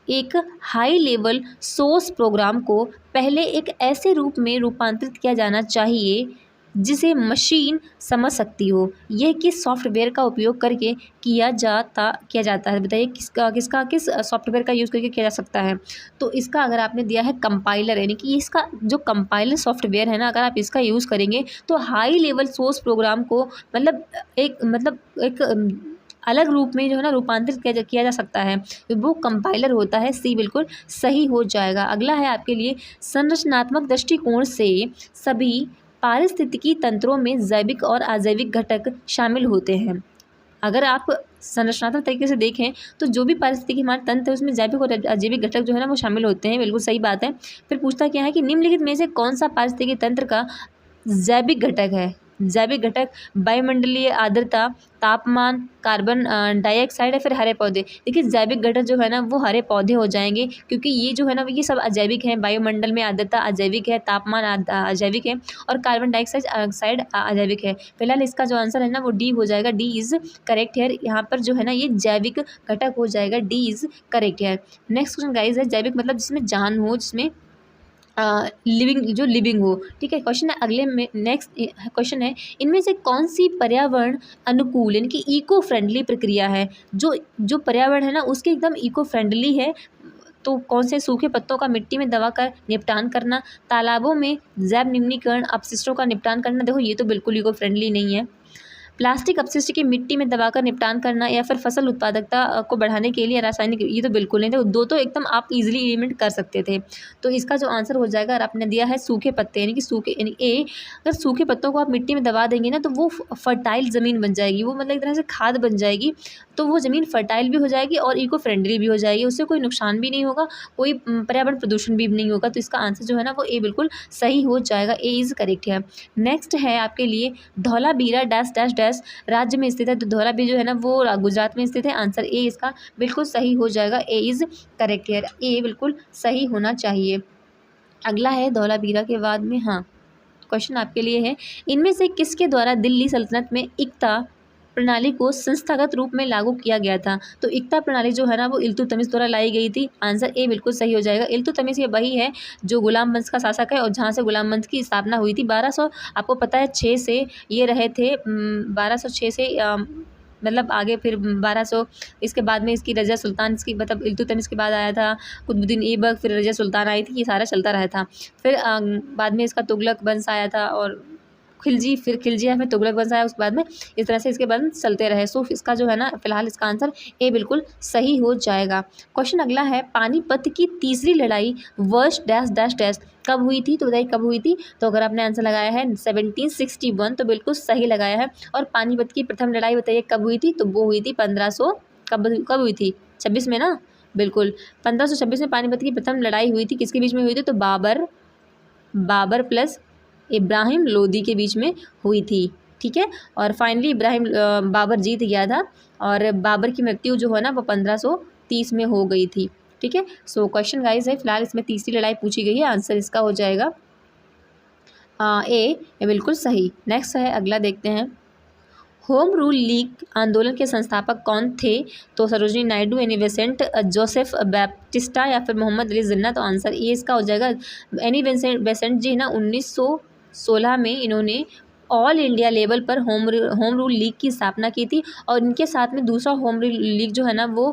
एक हाई लेवल सोर्स प्रोग्राम को पहले एक ऐसे रूप में रूपांतरित किया जाना चाहिए जिसे मशीन समझ सकती हो। यह किस सॉफ्टवेयर का उपयोग करके किया जाता है। बताइए किस सॉफ्टवेयर का यूज़ करके किया जा सकता है। तो इसका अगर आपने दिया है कंपाइलर, यानी कि इसका जो कंपाइलर सॉफ्टवेयर है ना, अगर आप इसका यूज़ करेंगे तो हाई लेवल सोर्स प्रोग्राम को एक अलग रूप में जो है ना रूपांतरित किया जा सकता है, वो कंपाइलर होता है। सी बिल्कुल सही हो जाएगा। अगला है आपके लिए, संरचनात्मक दृष्टिकोण से सभी पारिस्थितिकी तंत्रों में जैविक और अजैविक घटक शामिल होते हैं। अगर आप संरचनात्मक तरीके से देखें तो जो भी पारिस्थितिकी हमारे तंत्र है उसमें जैविक और अजैविक घटक जो है ना वो शामिल होते हैं, बिल्कुल सही बात है। फिर पूछता क्या है कि निम्नलिखित में से कौन सा पारिस्थितिकी तंत्र का जैविक घटक है। जैविक घटक, वायुमंडलीय आर्द्रता, तापमान, कार्बन डाइऑक्साइड या फिर हरे पौधे। देखिए जैविक घटक जो है ना वो हरे पौधे हो जाएंगे, क्योंकि ये जो है ना ये सब अजैविक हैं। वायुमंडल में आर्द्रता अजैविक है, तापमान अजैविक है और कार्बन डाइऑक्साइड अजैविक है। फिलहाल इसका जो आंसर है ना वो डी हो जाएगा। डी इज़ करेक्ट है। यहाँ पर जो है ना ये जैविक घटक हो जाएगा। डी इज़ करेक्ट है। नेक्स्ट क्वेश्चन गाइस है जैविक मतलब जिसमें जान हो, जिसमें लिविंग हो। ठीक है, क्वेश्चन है अगले में। नेक्स्ट क्वेश्चन है इनमें से कौन सी पर्यावरण अनुकूल यानी कि इको फ्रेंडली प्रक्रिया है, जो पर्यावरण है ना उसके एकदम इको फ्रेंडली है। तो कौन से? सूखे पत्तों का मिट्टी में दबा कर निपटान करना, तालाबों में जैव निम्नीकरण अपशिष्टों का निपटान करना। देखो ये तो बिल्कुल इको फ्रेंडली नहीं है। प्लास्टिक अपशिष्ट की मिट्टी में दबाकर निपटान करना या फिर फसल उत्पादकता को बढ़ाने के लिए रासायनिक, ये तो बिल्कुल नहीं थे। दो तो एकदम आप इजीली एलिमिनेट कर सकते थे। तो इसका जो आंसर हो जाएगा, और आपने दिया है सूखे पत्ते यानी कि सूखे यानी ए। अगर सूखे पत्तों को आप मिट्टी में दबा देंगे ना तो वो फर्टाइल ज़मीन बन जाएगी, वो मतलब एक तरह से खाद बन जाएगी। तो वो ज़मीन फर्टाइल भी हो जाएगी और इको फ्रेंडली भी हो जाएगी, उससे कोई नुकसान भी नहीं होगा, कोई पर्यावरण प्रदूषण भी नहीं होगा। तो इसका आंसर जो है ना वो ए बिल्कुल सही हो जाएगा। ए इज़ करेक्ट है। नेक्स्ट है आपके लिए धौलावीरा डैश डैश डैश राज्य में स्थित है। तो धौलावीरा जो है ना वो गुजरात में स्थित है। आंसर ए इसका बिल्कुल सही हो जाएगा। ए इज़ करेक्ट है। ए बिल्कुल सही होना चाहिए। अगला है धौलावीरा के बाद में, हाँ क्वेश्चन आपके लिए है इनमें से किसके द्वारा दिल्ली सल्तनत में इक्ता प्रणाली को संस्थागत रूप में लागू किया गया था। तो इक्ता प्रणाली जो है ना वो इल्तुतमिश द्वारा लाई गई थी। आंसर ए बिल्कुल सही हो जाएगा। इल्तुतमिश ये वही है जो गुलाम वंश का शासक है और जहाँ से गुलाम वंश की स्थापना हुई थी 1200 आपको पता है 6 से ये रहे थे। 1206 से मतलब आगे फिर 1200 इसके बाद में इसकी रज़िया सुल्तान, इसकी मतलब इल्तुतमिश के बाद आया था कुतुबुद्दीन ऐबक, फिर रज़िया सुल्तान आई थी। ये सारा चलता रहा था। फिर बाद में इसका तुगलक वंश आया था और खिलजी, फिर खिलजी है, फिर तुगलक वंश आया उसके बाद में। इस तरह से इसके बाद चलते रहे। सो इसका जो है ना फिलहाल इसका आंसर ए बिल्कुल सही हो जाएगा। क्वेश्चन अगला है पानीपत की तीसरी लड़ाई वर्ष डैश डैश डैश कब हुई थी। तो बताइए कब हुई थी। तो अगर आपने आंसर लगाया है 1761 तो बिल्कुल सही लगाया है। और पानीपत की प्रथम लड़ाई बताइए कब हुई थी। तो वो हुई थी 1500 कब हुई थी 26 में ना। बिल्कुल 1526 में पानीपत की प्रथम लड़ाई हुई थी। किसके बीच में हुई थी। तो बाबर प्लस इब्राहिम लोदी के बीच में हुई थी। ठीक है, और फाइनली बाबर जीत गया था और बाबर की मृत्यु जो है ना वो 1530 में हो गई थी। ठीक है, सो क्वेश्चन गाइस है फिलहाल इसमें तीसरी लड़ाई पूछी गई है। आंसर इसका हो जाएगा ए बिल्कुल सही। नेक्स्ट है अगला देखते हैं होम रूल लीग आंदोलन के संस्थापक कौन थे। तो Sarojini Naidu, Annie Besant, Joseph Baptista या फिर मोहम्मद अली जिन्ना। तो आंसर ए इसका हो जाएगा। एनी बेसेंट जी ना 1916 में इन्होंने ऑल इंडिया लेवल पर होम रूल लीग की स्थापना की थी। और इनके साथ में दूसरा होम रूल लीग जो है ना वो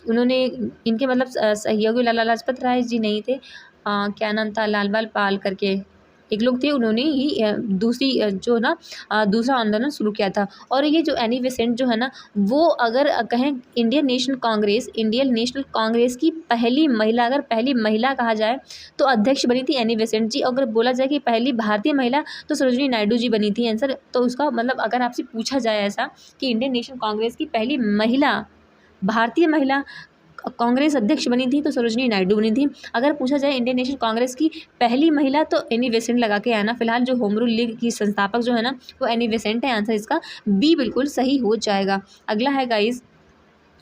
उन्होंने इनके मतलब सहयोगी लाला लाजपत राय जी नहीं थे, क्या नाम था, लाल पाल करके एक लोग थे। उन्होंने ही दूसरी जो ना दूसरा आंदोलन शुरू किया था। और ये जो एनी बेसेंट जो है ना वो अगर कहें इंडियन नेशनल कांग्रेस की पहली महिला, अगर पहली महिला कहा जाए तो अध्यक्ष बनी थी एनी बेसेंट जी। अगर बोला जाए कि पहली भारतीय महिला तो सरोजिनी नायडू जी बनी थी। आंसर तो उसका मतलब अगर आपसे पूछा जाए ऐसा कि इंडियन नेशनल कांग्रेस की पहली महिला, भारतीय महिला कांग्रेस अध्यक्ष बनी थी तो सरोजिनी नायडू बनी थी। अगर पूछा जाए इंडियन नेशनल कांग्रेस की पहली महिला तो एनी बेसेंट लगा के आना। फिलहाल जो होम रूल लीग की संस्थापक जो है ना वो एनी बेसेंट है। आंसर इसका बी बिल्कुल सही हो जाएगा। अगला है गाइस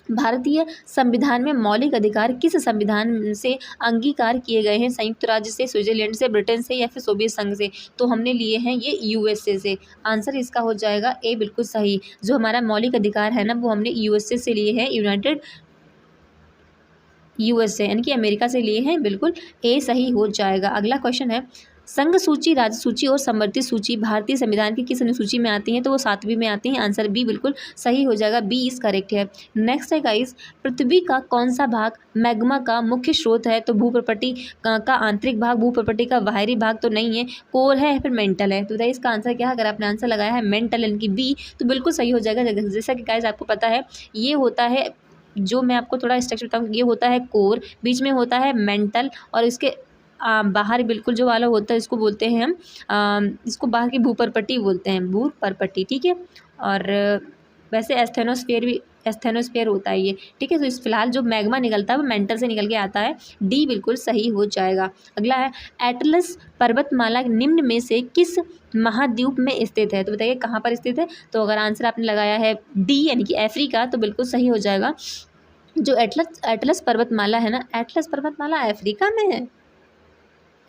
भारतीय संविधान में मौलिक अधिकार किस संविधान से अंगीकार किए गए हैं। संयुक्त राज्य से, स्विट्जरलैंड से, ब्रिटेन से या फिर सोवियत संघ से। तो हमने लिए हैं ये यूएसए से। आंसर इसका हो जाएगा ए बिल्कुल सही। जो हमारा मौलिक अधिकार है ना वो हमने यूएसए से लिए हैं, यूनाइटेड यूएसए यानी कि अमेरिका से लिए हैं। बिल्कुल ए सही हो जाएगा। अगला क्वेश्चन है संघ सूची, राज्य सूची और समवर्ती सूची भारतीय संविधान की किस अनुसूची में आती हैं। तो वो 7वीं में आती हैं। आंसर बी बिल्कुल सही हो जाएगा। बी इज करेक्ट है। नेक्स्ट है गाइस पृथ्वी का कौन सा भाग मैग्मा का मुख्य स्रोत है। तो भूप्रपट्टी का आंतरिक भाग, भूप्रपट्टी का बाहरी भाग तो नहीं है, कोर है या फिर मेंटल है। तो इसका आंसर क्या है। अगर आपने आंसर लगाया है मेंटल यानी कि बी तो बिल्कुल सही हो जाएगा। जैसा कि गाइस आपको पता है ये होता है, जो मैं आपको थोड़ा स्ट्रक्चर बताऊँ, ये होता है कोर, बीच में होता है मेंटल और इसके बाहर बिल्कुल जो वाला होता है इसको बोलते हैं हम इसको बाहर की भूपरपट्टी बोलते हैं, भूपरपट्टी। ठीक है, और वैसे एस्थेनोस्फेयर होता है ये, ठीक है। तो इस फिलहाल जो मैग्मा निकलता है वो मेंटल से निकल के आता है, डी बिल्कुल सही हो जाएगा। अगला है एटलस पर्वतमाला निम्न में से किस महाद्वीप में स्थित है, तो बताइए कहाँ पर स्थित है। तो अगर आंसर आपने लगाया है डी यानी कि अफ्रीका, तो बिल्कुल सही हो जाएगा। जो एटलस पर्वतमाला है ना, एटलस पर्वतमाला अफ्रीका में है।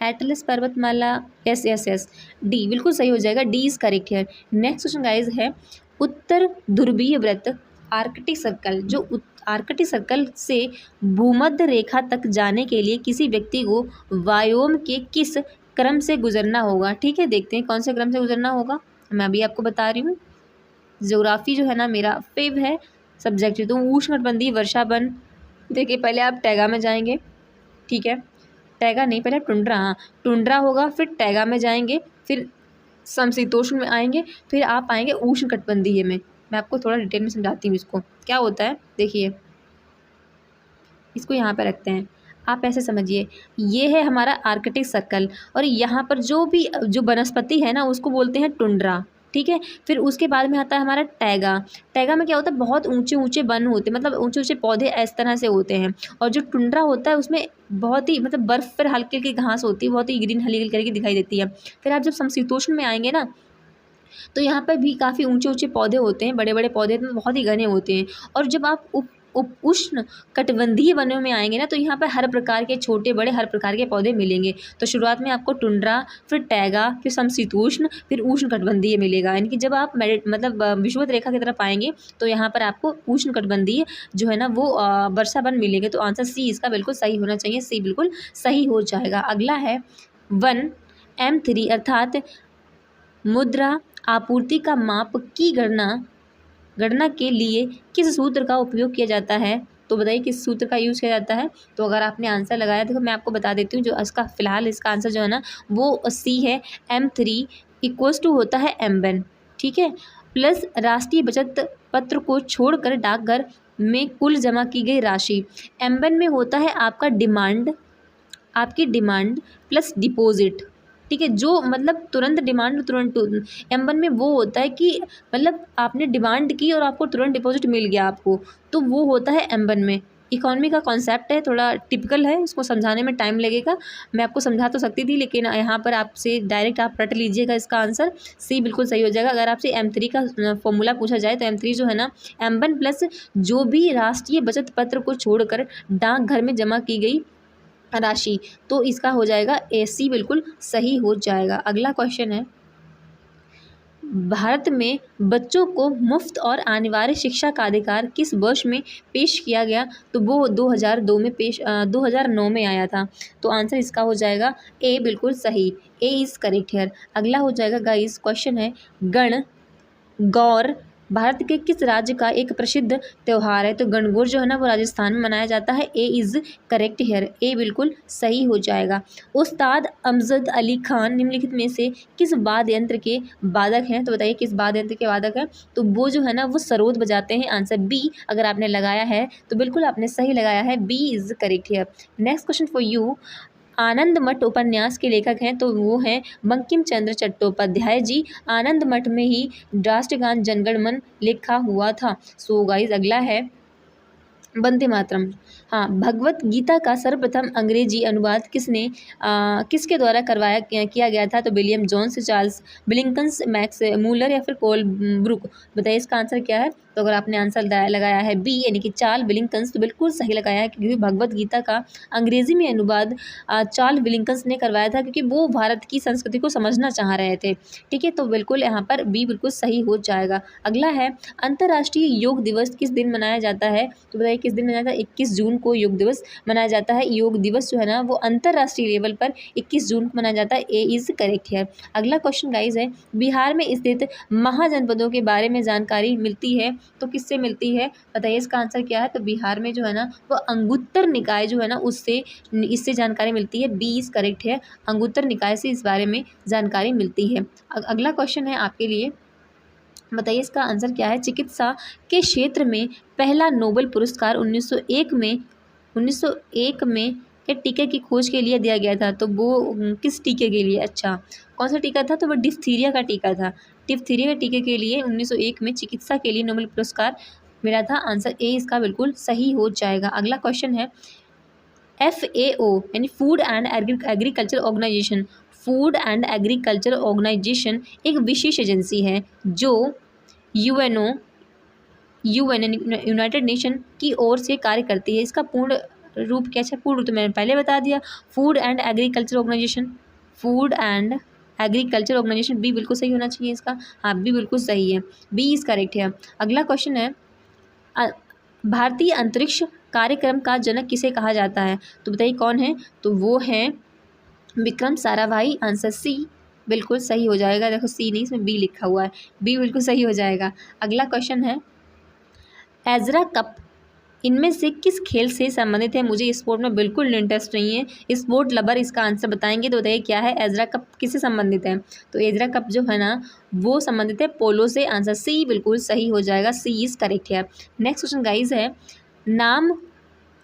एटलस पर्वतमाला, यस यस यस, डी बिल्कुल सही हो जाएगा, D is correct here. Next question guys है उत्तर ध्रुवीय वृत्त आर्कटिक सर्कल, जो आर्कटिक सर्कल से भूमध्य रेखा तक जाने के लिए किसी व्यक्ति को वायोम के किस क्रम से गुजरना होगा, ठीक है। देखते हैं कौन से क्रम से गुजरना होगा, मैं अभी आपको बता रही हूँ। ज्योग्राफी जो है ना मेरा फेव है सब्जेक्ट, तो उष्णकटिबंधीय वर्षावन। देखिए पहले आप टैगा में जाएंगे, ठीक है, टैगा नहीं, पहले टुंड्रा, हाँ टुंड्रा होगा, फिर टैगा में जाएंगे, फिर समशीतोष्ण में आएंगे, फिर आप आएंगे उष्णकटिबंधीय में। मैं आपको थोड़ा डिटेल में समझाती हूँ इसको क्या होता है। देखिए इसको यहाँ पे रखते हैं, आप ऐसे समझिए, ये है हमारा आर्कटिक सर्कल, और यहाँ पर जो वनस्पति है ना उसको बोलते हैं टुंड्रा, ठीक है। फिर उसके बाद में आता है हमारा टैगा। टैगा में क्या होता है, बहुत ऊंचे ऊंचे वन होते हैं, मतलब ऊंचे ऊंचे पौधे इस तरह से होते हैं। और जो टुंड्रा होता है उसमें बहुत ही मतलब बर्फ़ पर हल्की हल्की घास होती है, बहुत ही ग्रीन हल्की करके दिखाई देती है। फिर आप जब समशीतोष्ण में आएंगे ना, तो यहाँ पर भी काफ़ी ऊंचे ऊंचे पौधे होते हैं, बड़े बड़े पौधे बहुत ही घने होते हैं। और जब आप उष्ण कटिबंधीय वनों में आएंगे ना, तो यहाँ पर हर प्रकार के छोटे बड़े हर प्रकार के पौधे मिलेंगे। तो शुरुआत में आपको टुंड्रा, फिर टैगा, फिर समशीतोष्ण, फिर उष्ण कटिबंधीय मिलेगा। यानी कि जब आप मतलब विषुवत रेखा की तरफ आएंगे तो यहाँ पर आपको उष्ण कटिबंधीय जो है ना वो वर्षा वन मिलेंगे। तो आंसर सी इसका बिल्कुल सही होना चाहिए, सी बिल्कुल सही हो जाएगा। अगला है 1M3 अर्थात मुद्रा आपूर्ति का माप की गणना के लिए किस सूत्र का उपयोग किया जाता है, तो बताइए किस सूत्र का यूज़ किया जाता है। तो अगर आपने आंसर लगाया, देखो मैं आपको बता देती हूँ, जो इसका फ़िलहाल इसका आंसर जो है ना वो सी है। M3 इक्वल्स टू होता है M1, ठीक है, प्लस राष्ट्रीय बचत पत्र को छोड़कर डाकघर में कुल जमा की गई राशि। M1 में होता है आपकी डिमांड प्लस डिपॉजिट, ठीक है, जो मतलब तुरंत डिमांड तुरंत M1 में वो होता है कि मतलब आपने डिमांड की और आपको तुरंत डिपॉजिट मिल गया आपको, तो वो होता है M1 में। इकोनॉमी का कॉन्सेप्ट है, थोड़ा टिपिकल है, इसको समझाने में टाइम लगेगा। मैं आपको समझा तो सकती थी, लेकिन यहाँ पर आपसे डायरेक्ट आप रट लीजिएगा, इसका आंसर सी बिल्कुल सही हो जाएगा। अगर आपसे M3 का फॉर्मूला पूछा जाए तो M3 जो है ना M1 प्लस जो भी राष्ट्रीय बचत पत्र को छोड़कर डाकघर में जमा की गई राशि, तो इसका हो जाएगा AC बिल्कुल सही हो जाएगा। अगला क्वेश्चन है भारत में बच्चों को मुफ्त और अनिवार्य शिक्षा का अधिकार किस वर्ष में पेश किया गया, तो वो 2009 में आया था। तो आंसर इसका हो जाएगा ए बिल्कुल सही, ए इज़ करेक्ट हियर। अगला हो जाएगा गाइस, क्वेश्चन है गणगौर भारत के किस राज्य का एक प्रसिद्ध त्यौहार है, तो गणगौर जो है ना वो राजस्थान में मनाया जाता है। ए इज़ करेक्ट हियर, ए बिल्कुल सही हो जाएगा। उस्ताद अमजद अली खान निम्नलिखित में से किस वाद्य यंत्र के वादक हैं, तो बताइए किस वाद्य यंत्र के वादक हैं। तो वो जो है ना वो सरोद बजाते हैं। आंसर बी अगर आपने लगाया है तो बिल्कुल आपने सही लगाया है, B is correct here. Next question for you, Anand Math उपन्यास के लेखक हैं, तो वो हैं बंकिम चंद्र चट्टोपाध्याय जी। आनंद मठ में ही राष्ट्रगान जनगण मन लिखा हुआ था। सो गाइस अगला है वंदे मातरम। हाँ, भगवत गीता का सर्वप्रथम अंग्रेजी अनुवाद किसके द्वारा किया गया था, तो William Jones, Charles Wilkins, Max Muller या फिर कोल ब्रुक। बताइए इसका आंसर क्या है। तो अगर आपने आंसर लगाया है बी यानी कि चार्ल्स बिलिंकन्स, तो बिल्कुल सही लगाया है, क्योंकि भगवत गीता का अंग्रेजी में अनुवाद चार्ल्स बिलिंकन्स ने करवाया था, क्योंकि वो भारत की संस्कृति को समझना चाह रहे थे। ठीक है, तो बिल्कुल यहाँ पर बी बिल्कुल सही हो जाएगा। अगला है अंतर्राष्ट्रीय योग दिवस किस दिन मनाया जाता है, तो बताइए किस दिन मनाया जाता है। 21 जून को योग दिवस मनाया जाता है। योग दिवस जो है ना वो अंतर्राष्ट्रीय लेवल पर 21 जून को मनाया जाता है। ए इज़ करेक्ट है। अगला क्वेश्चन गाइज है बिहार में स्थित महाजनपदों के बारे में जानकारी मिलती है, तो किससे मिलती है, बताइए इसका आंसर क्या है। तो बिहार में जो है ना वो अंगुत्तर निकाय जो है ना इससे जानकारी मिलती है। बी इज़ करेक्ट है, अंगुत्तर निकाय से इस बारे में जानकारी मिलती है। अगला क्वेश्चन है आपके लिए, बताइए इसका आंसर क्या है। चिकित्सा के क्षेत्र में पहला नोबेल पुरस्कार 1901 में या टीके की खोज के लिए दिया गया था, तो वो किस टीके के लिए? अच्छा, कौन सा टीका था? तो वो डिप्थीरिया का टीका था। डिप्थीरिया के टीके के लिए 1901 में चिकित्सा के लिए नोबेल पुरस्कार मिला था। आंसर ए इसका बिल्कुल सही हो जाएगा। अगला क्वेश्चन है FAO यानी food and agriculture organisation. Food and agriculture organisation एक विशेष एजेंसी है जो यूएन यूनाइटेड नेशन की ओर से कार्य करती है। इसका पूर्ण रूप क्या है? पूर्ण रूप तो मैंने पहले बता दिया, food and agriculture organisation. Food and agriculture organisation, B बिल्कुल सही होना चाहिए इसका। हाँ, बी बिल्कुल सही है, बी इज करेक्ट है। अगला क्वेश्चन है भारतीय अंतरिक्ष कार्यक्रम का जनक किसे कहा जाता है? तो बताइए कौन है? तो वो है विक्रम साराभाई। आंसर सी बिल्कुल सही हो जाएगा। देखो सी नहीं, इसमें बी लिखा हुआ है, बी बिल्कुल सही हो जाएगा। अगला क्वेश्चन है एजरा कप इनमें से किस खेल से संबंधित है? मुझे स्पोर्ट में बिल्कुल इंटरेस्ट नहीं है, स्पोर्ट लवर इसका आंसर बताएंगे तो बताइए क्या है? एजरा कप किससे संबंधित है? तो एजरा कप जो है ना वो संबंधित है पोलो से। आंसर सी बिल्कुल सही हो जाएगा, सी इज करेक्ट है। नेक्स्ट क्वेश्चन गाइज है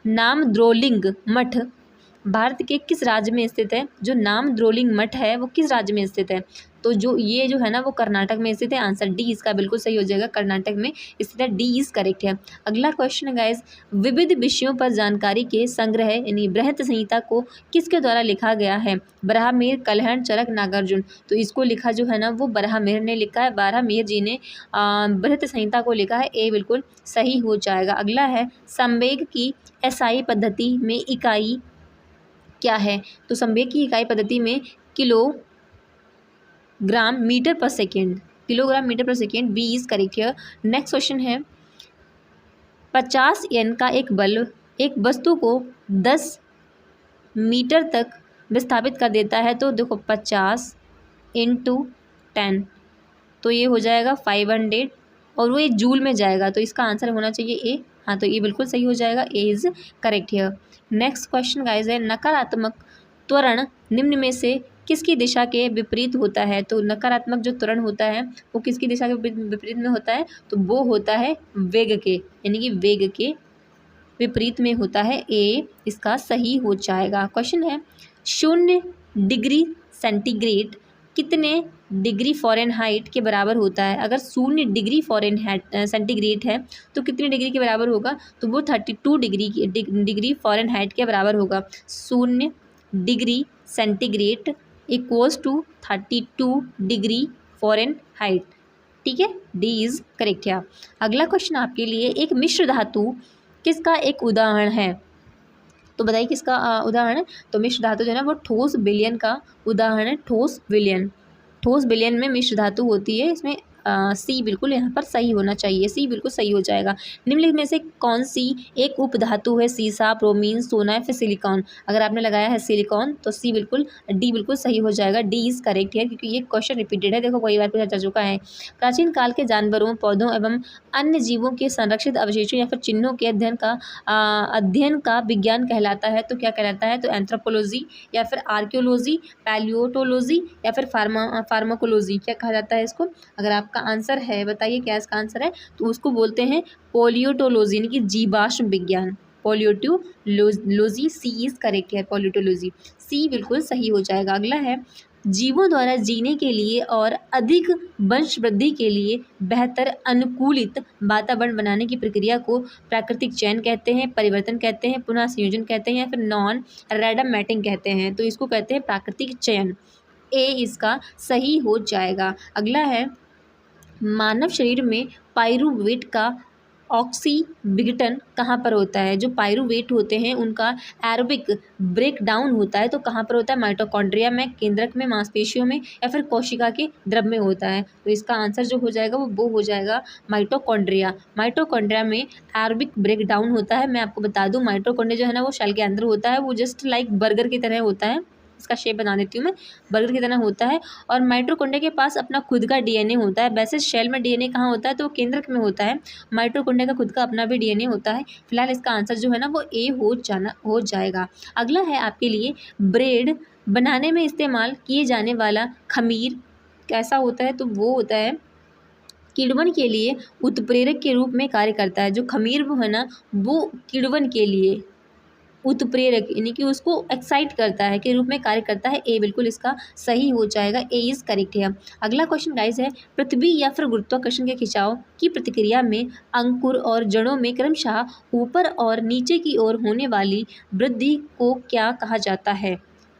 नामद्रोलिंग मठ भारत के किस राज्य में स्थित है? जो नामद्रोलिंग मठ है वो किस राज्य में स्थित है? तो जो है ना वो कर्नाटक में स्थित है। आंसर डी इसका बिल्कुल सही हो जाएगा, कर्नाटक में स्थित है, डी इज करेक्ट है। अगला क्वेश्चन है गाइस विविध विषयों पर जानकारी के संग्रह यानी बृहत संहिता को किसके द्वारा लिखा गया है? बराहमीर, कलहण, चरक, नागार्जुन। तो इसको लिखा जो है ना वो बराहमीर ने लिखा है, बराहमीर जी ने बृहत संहिता को लिखा है, ए बिल्कुल सही हो जाएगा। अगला है संवेग की एसआई पद्धति में इकाई क्या है? तो संवेग की इकाई पद्धति में किलोग्राम मीटर पर सेकेंड, किलोग्राम मीटर पर सेकेंड, बी इज करेक्ट है। नेक्स्ट क्वेश्चन है 50 एन का एक बल्ब एक वस्तु को 10 मीटर तक विस्थापित कर देता है। तो देखो 50 × 10 तो ये हो जाएगा 500 और वो ये जूल में जाएगा, तो इसका आंसर होना चाहिए ए। हाँ, तो ये बिल्कुल सही हो जाएगा, ए इज करेक्ट है। नेक्स्ट क्वेश्चन गाइज है नकारात्मक त्वरण निम्न में से किसकी दिशा के विपरीत होता है? तो नकारात्मक जो त्वरण होता है वो किसकी दिशा के विपरीत में होता है? तो वो होता है वेग के, यानी कि वेग के विपरीत में होता है, ए इसका सही हो जाएगा। क्वेश्चन है 0 डिग्री सेंटीग्रेड कितने डिग्री फ़ारेनहाइट के बराबर होता है? अगर 0 डिग्री सेंटीग्रेड है तो कितने डिग्री के बराबर होगा? तो वो 32 डिग्री फ़ारेनहाइट के बराबर होगा। 0 degree centigrade equals to 32 degree Fahrenheit. ठीक है, डी इज करेक्ट है। अगला क्वेश्चन आपके लिए एक मिश्र धातु किसका एक उदाहरण है? तो बताइए किसका उदाहरण है? तो मिश्र धातु जो है ना वो ठोस विलयन का उदाहरण है। ठोस विलयन में मिश्र धातु होती है। इसमें सी बिल्कुल यहाँ पर सही होना चाहिए, सी बिल्कुल सही हो जाएगा। निम्नलिखित में से कौन सी एक उप धातु है? सीसा, ब्रोमीन, सोना या फिर सिलिकॉन। अगर आपने लगाया है सिलिकॉन तो सी बिल्कुल डी बिल्कुल सही हो जाएगा, डी इज करेक्ट है, क्योंकि ये क्वेश्चन रिपीटेड है। देखो कई बार पूछा जा चुका है। प्राचीन काल के जानवरों, पौधों एवं अन्य जीवों के संरक्षित अवशेषों या फिर चिन्हों के अध्ययन का विज्ञान कहलाता है। तो क्या कहलाता है? तो एंथ्रोपोलॉजी या फिर आर्कियोलॉजी, पैलियोटोलॉजी या फिर फार्माकोलॉजी, क्या कहा जाता है इसको? अगर आपका आंसर है बताइए क्या इसका आंसर है? तो उसको बोलते हैं पोलियोटोलॉजी, यानी कि जीवाश्म विज्ञान, पोलियोटोलॉजी, सी इज करेक्ट है, पोलियोटोलॉजी, सी बिल्कुल सही हो जाएगा। अगला है जीवों द्वारा जीने के लिए और अधिक वंश वृद्धि के लिए बेहतर अनुकूलित वातावरण बनाने की प्रक्रिया को प्राकृतिक चयन कहते हैं, परिवर्तन कहते हैं, पुनः संयोजन कहते हैं या फिर नॉन रैंडम मैटिंग कहते हैं। तो इसको कहते हैं प्राकृतिक चयन, ए इसका सही हो जाएगा। अगला है मानव शरीर में पाइरूवेट का ऑक्सी विघटन कहाँ पर होता है? जो पाइरूवेट होते हैं उनका एरोबिक ब्रेक डाउन होता है, तो कहाँ पर होता है? माइटोकॉन्ड्रिया में, केंद्रक में, मांसपेशियों में या फिर कोशिका के द्रव में होता है। तो इसका आंसर जो हो जाएगा वो हो जाएगा माइटोकॉन्ड्रिया। माइटोकॉन्ड्रिया में एरोबिक ब्रेक डाउन होता है। मैं आपको बता दूं माइटोकॉन्ड्रिया जो है ना वो सेल के अंदर होता है, वो जस्ट लाइक बर्गर की तरह होता है। इसका शेप बना देती हूँ मैं, बर्गर की तरह होता है। और माइटोकॉन्ड्रिया के पास अपना खुद का डीएनए होता है। वैसे सेल में डीएनए कहाँ होता है? तो वो केंद्रक में होता है। माइटोकॉन्ड्रिया का खुद का अपना भी डीएनए होता है। फिलहाल इसका आंसर जो है ना वो ए हो जाएगा। अगला है आपके लिए ब्रेड बनाने में इस्तेमाल किए जाने वाला खमीर कैसा होता है? तो वो होता है किण्वन के लिए उत्प्रेरक के रूप में कार्य करता है। जो खमीर वो है ना वो किण्वन के लिए उत्प्रेरक यानी कि उसको एक्साइट करता है के रूप में कार्य करता है। ए बिल्कुल इसका सही हो जाएगा, ए इज़ करेक्ट है। अगला क्वेश्चन गाइस है, पृथ्वी या फिर गुरुत्वाकर्षण के खिंचाव की प्रतिक्रिया में अंकुर और जड़ों में क्रमशः ऊपर और नीचे की ओर होने वाली वृद्धि को क्या कहा जाता है?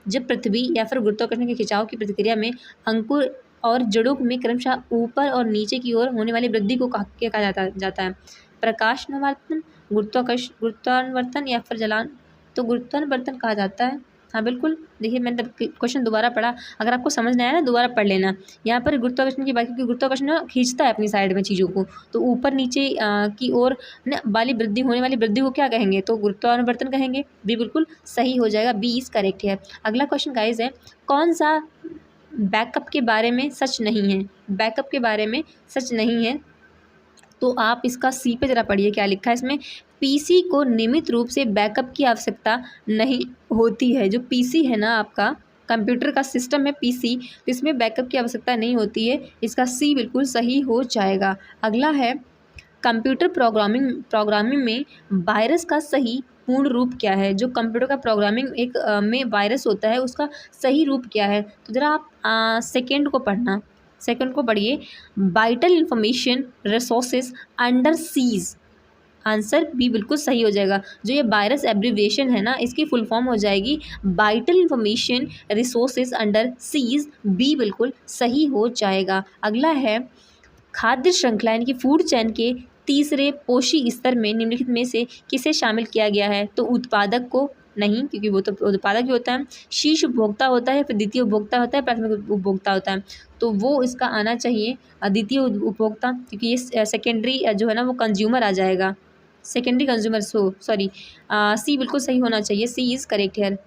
जब पृथ्वी या फिर गुरुत्वाकर्षण के खिंचाव की प्रतिक्रिया में अंकुर और जड़ों में क्रमशः ऊपर और नीचे की ओर होने वाली वृद्धि को क्या कहा जाता है? प्रकाश नवावर्तन, गुरुत्वावर्तन या फिर जलान? तो गुरुत्वावर्तन कहा जाता है। हाँ बिल्कुल, देखिए मैंने क्वेश्चन दोबारा पढ़ा, अगर आपको समझ नहीं आया ना दोबारा पढ़ लेना। यहाँ पर गुरुत्वाकर्षण की बात, क्योंकि गुरुत्वाकर्षण ना खींचता है अपनी साइड में चीज़ों को, तो ऊपर नीचे की ओर वाली वृद्धि, होने वाली वृद्धि को क्या कहेंगे? तो गुरुत्वावर्तन कहेंगे। बी बिल्कुल सही हो जाएगा, बी इज़ करेक्ट है। अगला क्वेश्चन गाइस है, कौन सा बैकअप के बारे में सच नहीं है? बैकअप के बारे में सच नहीं है तो आप इसका सी पे ज़रा पढ़िए क्या लिखा है इसमें। पीसी को नियमित रूप से बैकअप की आवश्यकता नहीं होती है। जो पीसी है ना आपका कंप्यूटर का सिस्टम है पीसी, तो इसमें बैकअप की आवश्यकता नहीं होती है। इसका सी बिल्कुल सही हो जाएगा। अगला है, कंप्यूटर प्रोग्रामिंग में वायरस का सही पूर्ण रूप क्या है? जो कंप्यूटर का प्रोग्रामिंग एक में वायरस होता है उसका सही रूप क्या है? तो ज़रा आप सेकेंड को पढ़ना, सेकंड को पढ़िए। Vital information resources under siege, answer B बिल्कुल सही हो जाएगा। जो ये वायरस एब्रीविएशन है ना, इसकी फुल फॉर्म हो जाएगी vital information resources under siege, B बिल्कुल सही हो जाएगा। अगला है, खाद्य श्रृंखला यानी कि फूड चेन के तीसरे पोषी स्तर में निम्नलिखित में से किसे शामिल किया गया है? तो उत्पादक को नहीं, क्योंकि वो तो उत्पादक ही होता है। शीर्ष उपभोक्ता होता है, फिर द्वितीय उपभोक्ता होता है, प्राथमिक उपभोक्ता होता है, तो वो इसका आना चाहिए द्वितीय उपभोक्ता, क्योंकि ये सेकेंडरी जो है ना वो कंज्यूमर आ जाएगा, सेकेंडरी कंज्यूमर। सॉरी, सी बिल्कुल सही होना चाहिए, सी इज़ करेक्ट हियर।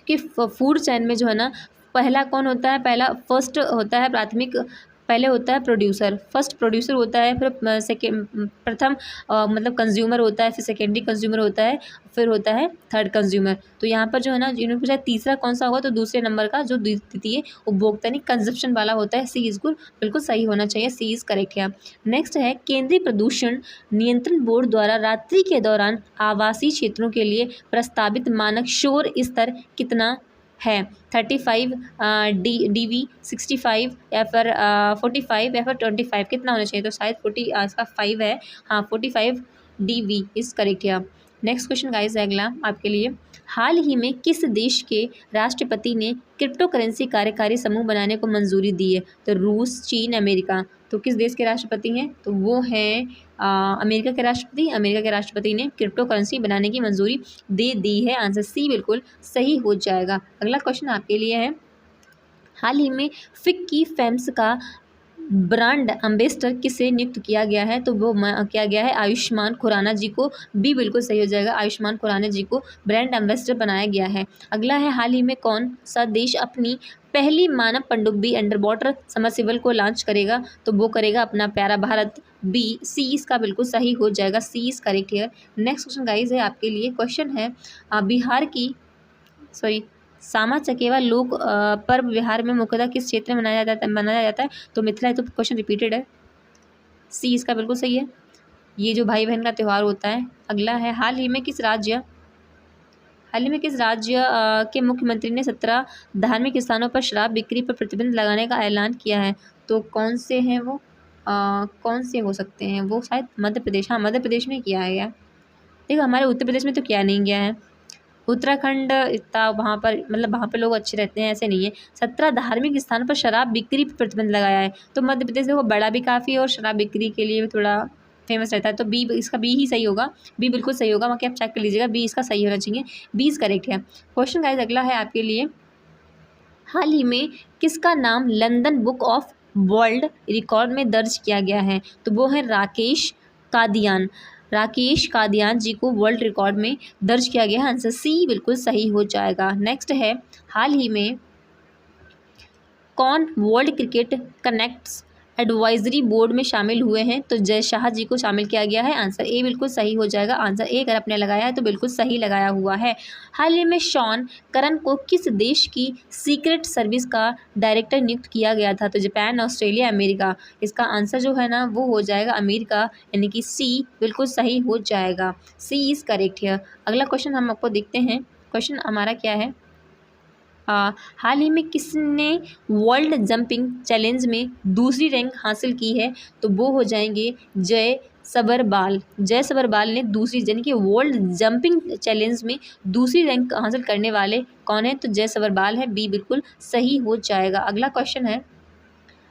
क्योंकि फूड चेन में जो है ना पहला कौन होता है? पहला फर्स्ट होता है प्राथमिक, पहले होता है प्रोड्यूसर, फर्स्ट प्रोड्यूसर होता है, फिर प्रथम मतलब कंज्यूमर होता है, फिर सेकेंडरी कंज्यूमर होता है, फिर होता है थर्ड कंज्यूमर। तो यहाँ पर जो है ना जिन्होंने पूछा तीसरा कौन सा होगा, तो दूसरे नंबर का जो द्वितीय उपभोक्ता यानी कंजप्शन वाला होता है, सी इज बिल्कुल सही होना चाहिए, सी इज करेक्ट है। नेक्स्ट है, केंद्रीय प्रदूषण नियंत्रण बोर्ड द्वारा रात्रि के दौरान आवासीय क्षेत्रों के लिए प्रस्तावित मानक शोर स्तर कितना है? 35 dB, 65 या फिर 45 या फिर 25, कितना होना चाहिए? तो शायद 40 इसका 5 है, हाँ 45 dB इज़ करेक्ट है। नेक्स्ट क्वेश्चन गाइस है अगला आपके लिए, हाल ही में किस देश के राष्ट्रपति ने क्रिप्टो करेंसी कार्यकारी समूह बनाने को मंजूरी दी है? तो रूस, चीन, अमेरिका। तो किस देश के राष्ट्रपति हैं? तो वो हैं अमेरिका के राष्ट्रपति। अमेरिका के राष्ट्रपति ने क्रिप्टो करेंसी बनाने की मंजूरी दे दी है, आंसर सी बिल्कुल सही हो जाएगा। अगला क्वेश्चन आपके लिए है, हाल ही में फिक की फेम्स का ब्रांड एम्बेसडर किसे नियुक्त किया गया है? तो वो किया गया है आयुष्मान खुराना जी को, बी बिल्कुल सही हो जाएगा, आयुष्मान खुराना जी को ब्रांड एम्बेसडर बनाया गया है। अगला है, हाल ही में कौन सा देश अपनी पहली मानव पनडुब्बी अंडर वाटर समरसिबल को लॉन्च करेगा? तो वो करेगा अपना प्यारा भारत, बी, सी इसका बिल्कुल सही हो जाएगा, C is correct here. Next question guys है आपके लिए, क्वेश्चन है बिहार की सामा चकेवा लोक पर्व बिहार में मुख्यतः किस क्षेत्र में मनाया जाता है? तो मिथिला है, तो क्वेश्चन रिपीटेड है, सी इसका बिल्कुल सही है। ये जो भाई बहन का त्यौहार होता है। अगला है, हाल ही में किस राज्य के मुख्यमंत्री ने 17 धार्मिक स्थानों पर शराब बिक्री पर प्रतिबंध लगाने का ऐलान किया है? तो कौन से हैं वो, कौन से हो सकते हैं वो? शायद मध्य प्रदेश, हाँ मध्य प्रदेश में किया है क्या? देखो हमारे उत्तर प्रदेश में तो क्या नहीं गया है, उत्तराखंड इतना वहाँ पर मतलब वहाँ पर लोग अच्छे रहते हैं, ऐसे नहीं है। 17 धार्मिक स्थानों पर शराब बिक्री पर प्रतिबंध लगाया है, तो मध्य प्रदेश देखो बड़ा भी काफ़ी है और शराब बिक्री के लिए भी थोड़ा फेमस रहता है, तो बी इसका बी ही सही होगा, बी बिल्कुल सही होगा, वहाँ के आप चेक कर लीजिएगा, बी इसका सही होना चाहिए, बी इज़ करेक्ट है। क्वेश्चन गाइस अगला है आपके लिए, हाल ही में किसका नाम London book of world record में दर्ज किया गया है? तो वो है राकेश कादियान जी को वर्ल्ड रिकॉर्ड में दर्ज किया गया है, आंसर सी बिल्कुल सही हो जाएगा। नेक्स्ट है, हाल ही में कौन world cricket connects advisory board में शामिल हुए हैं? तो जय शाह जी को शामिल किया गया है। आंसर ए बिल्कुल सही हो जाएगा। आंसर ए अगर आपने लगाया है तो बिल्कुल सही लगाया हुआ है। हाल ही में शॉन करन को किस देश की सीक्रेट सर्विस का डायरेक्टर नियुक्त किया गया था? तो जापान, ऑस्ट्रेलिया, अमेरिका। इसका आंसर जो है ना वो हो जाएगा अमेरिका, यानी कि सी बिल्कुल सही हो जाएगा। सी इज़ करेक्ट है। अगला क्वेश्चन हम आपको देखते हैं। क्वेश्चन हमारा क्या है? हाल ही में किसने वर्ल्ड जंपिंग चैलेंज में दूसरी रैंक हासिल की है? तो वो हो जाएंगे जय सबरवाल। जय सबरवाल ने दूसरी, यानी कि वर्ल्ड जंपिंग चैलेंज में दूसरी रैंक हासिल करने वाले कौन है? तो जय सबरवाल है। बी बिल्कुल सही हो जाएगा। अगला क्वेश्चन है,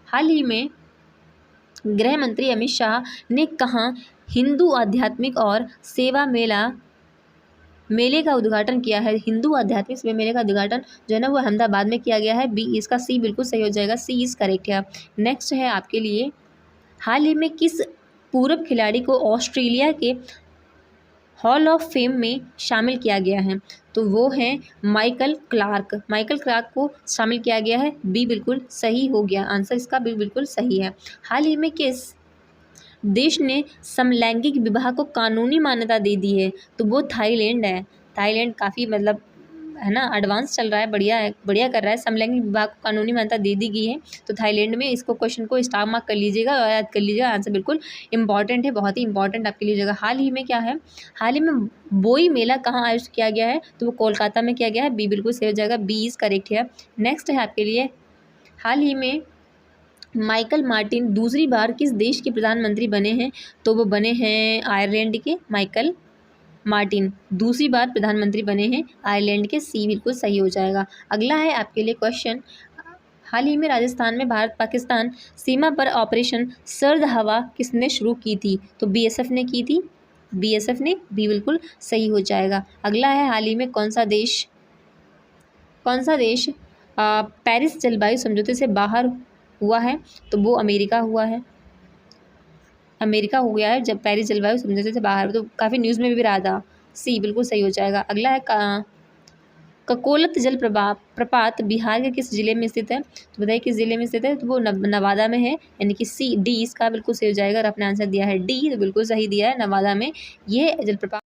हाल ही में गृह मंत्री अमित शाह ने कहाँ हिंदू आध्यात्मिक और सेवा मेले का उद्घाटन किया है? हिंदू आध्यात्मिक सेवा मेले का उद्घाटन जो है ना वो अहमदाबाद में किया गया है। बी, इसका सी बिल्कुल सही हो जाएगा। सी इज़ करेक्ट है। नेक्स्ट है आपके लिए, हाल ही में किस पूर्व खिलाड़ी को ऑस्ट्रेलिया के हॉल ऑफ फेम में शामिल किया गया है? तो वो हैं माइकल क्लार्क। माइकल क्लार्क को शामिल किया गया है। बी बिल्कुल सही हो गया। आंसर इसका बी बिल्कुल सही है। हाल ही में किस देश ने समलैंगिक विवाह को कानूनी मान्यता दे दी है? तो वो थाईलैंड है। थाईलैंड काफ़ी मतलब है ना एडवांस चल रहा है, बढ़िया है, बढ़िया कर रहा है। समलैंगिक विवाह को कानूनी मान्यता दे दी गई है तो थाईलैंड में। इसको क्वेश्चन को स्टार मार्क कर लीजिएगा और याद कर लीजिएगा। आंसर बिल्कुल इंपॉर्टेंट है, बहुत ही इंपॉर्टेंट आपके लिए हो जाएगा। हाल ही में क्या है? हाल ही में बोई मेला कहाँ आयोजित किया गया है? तो वो कोलकाता में किया गया है। बी बिल्कुल सही हो जाएगा। बी इज़ करेक्ट है। नेक्स्ट है आपके लिए, हाल ही में माइकल मार्टिन दूसरी बार किस देश के प्रधानमंत्री बने हैं? तो वो बने हैं आयरलैंड के। माइकल मार्टिन दूसरी बार प्रधानमंत्री बने हैं आयरलैंड के। सी बिल्कुल सही हो जाएगा। अगला है आपके लिए क्वेश्चन, हाल ही में राजस्थान में भारत पाकिस्तान सीमा पर ऑपरेशन सर्द हवा किसने शुरू की थी? तो बीएसएफ ने की थी। बीएसएफ ने। बी बिल्कुल सही हो जाएगा। अगला है, हाल ही में कौन सा देश पेरिस जलवायु समझौते से बाहर हुआ है? तो वो अमेरिका हुआ है। अमेरिका हो गया है जब पेरिस जलवायु समझौते से बाहर, तो काफ़ी न्यूज़ में भी रहा था। सी बिल्कुल सही हो जाएगा। अगला है ककोलत जल प्रपात बिहार के किस जिले में स्थित है? तो बताइए किस जिले में स्थित है? तो वो नवादा में है, यानी कि सी, डी इसका बिल्कुल सही हो जाएगा। और आपने आंसर दिया है डी, तो बिल्कुल सही दिया है। नवादा में ये जलप्रपात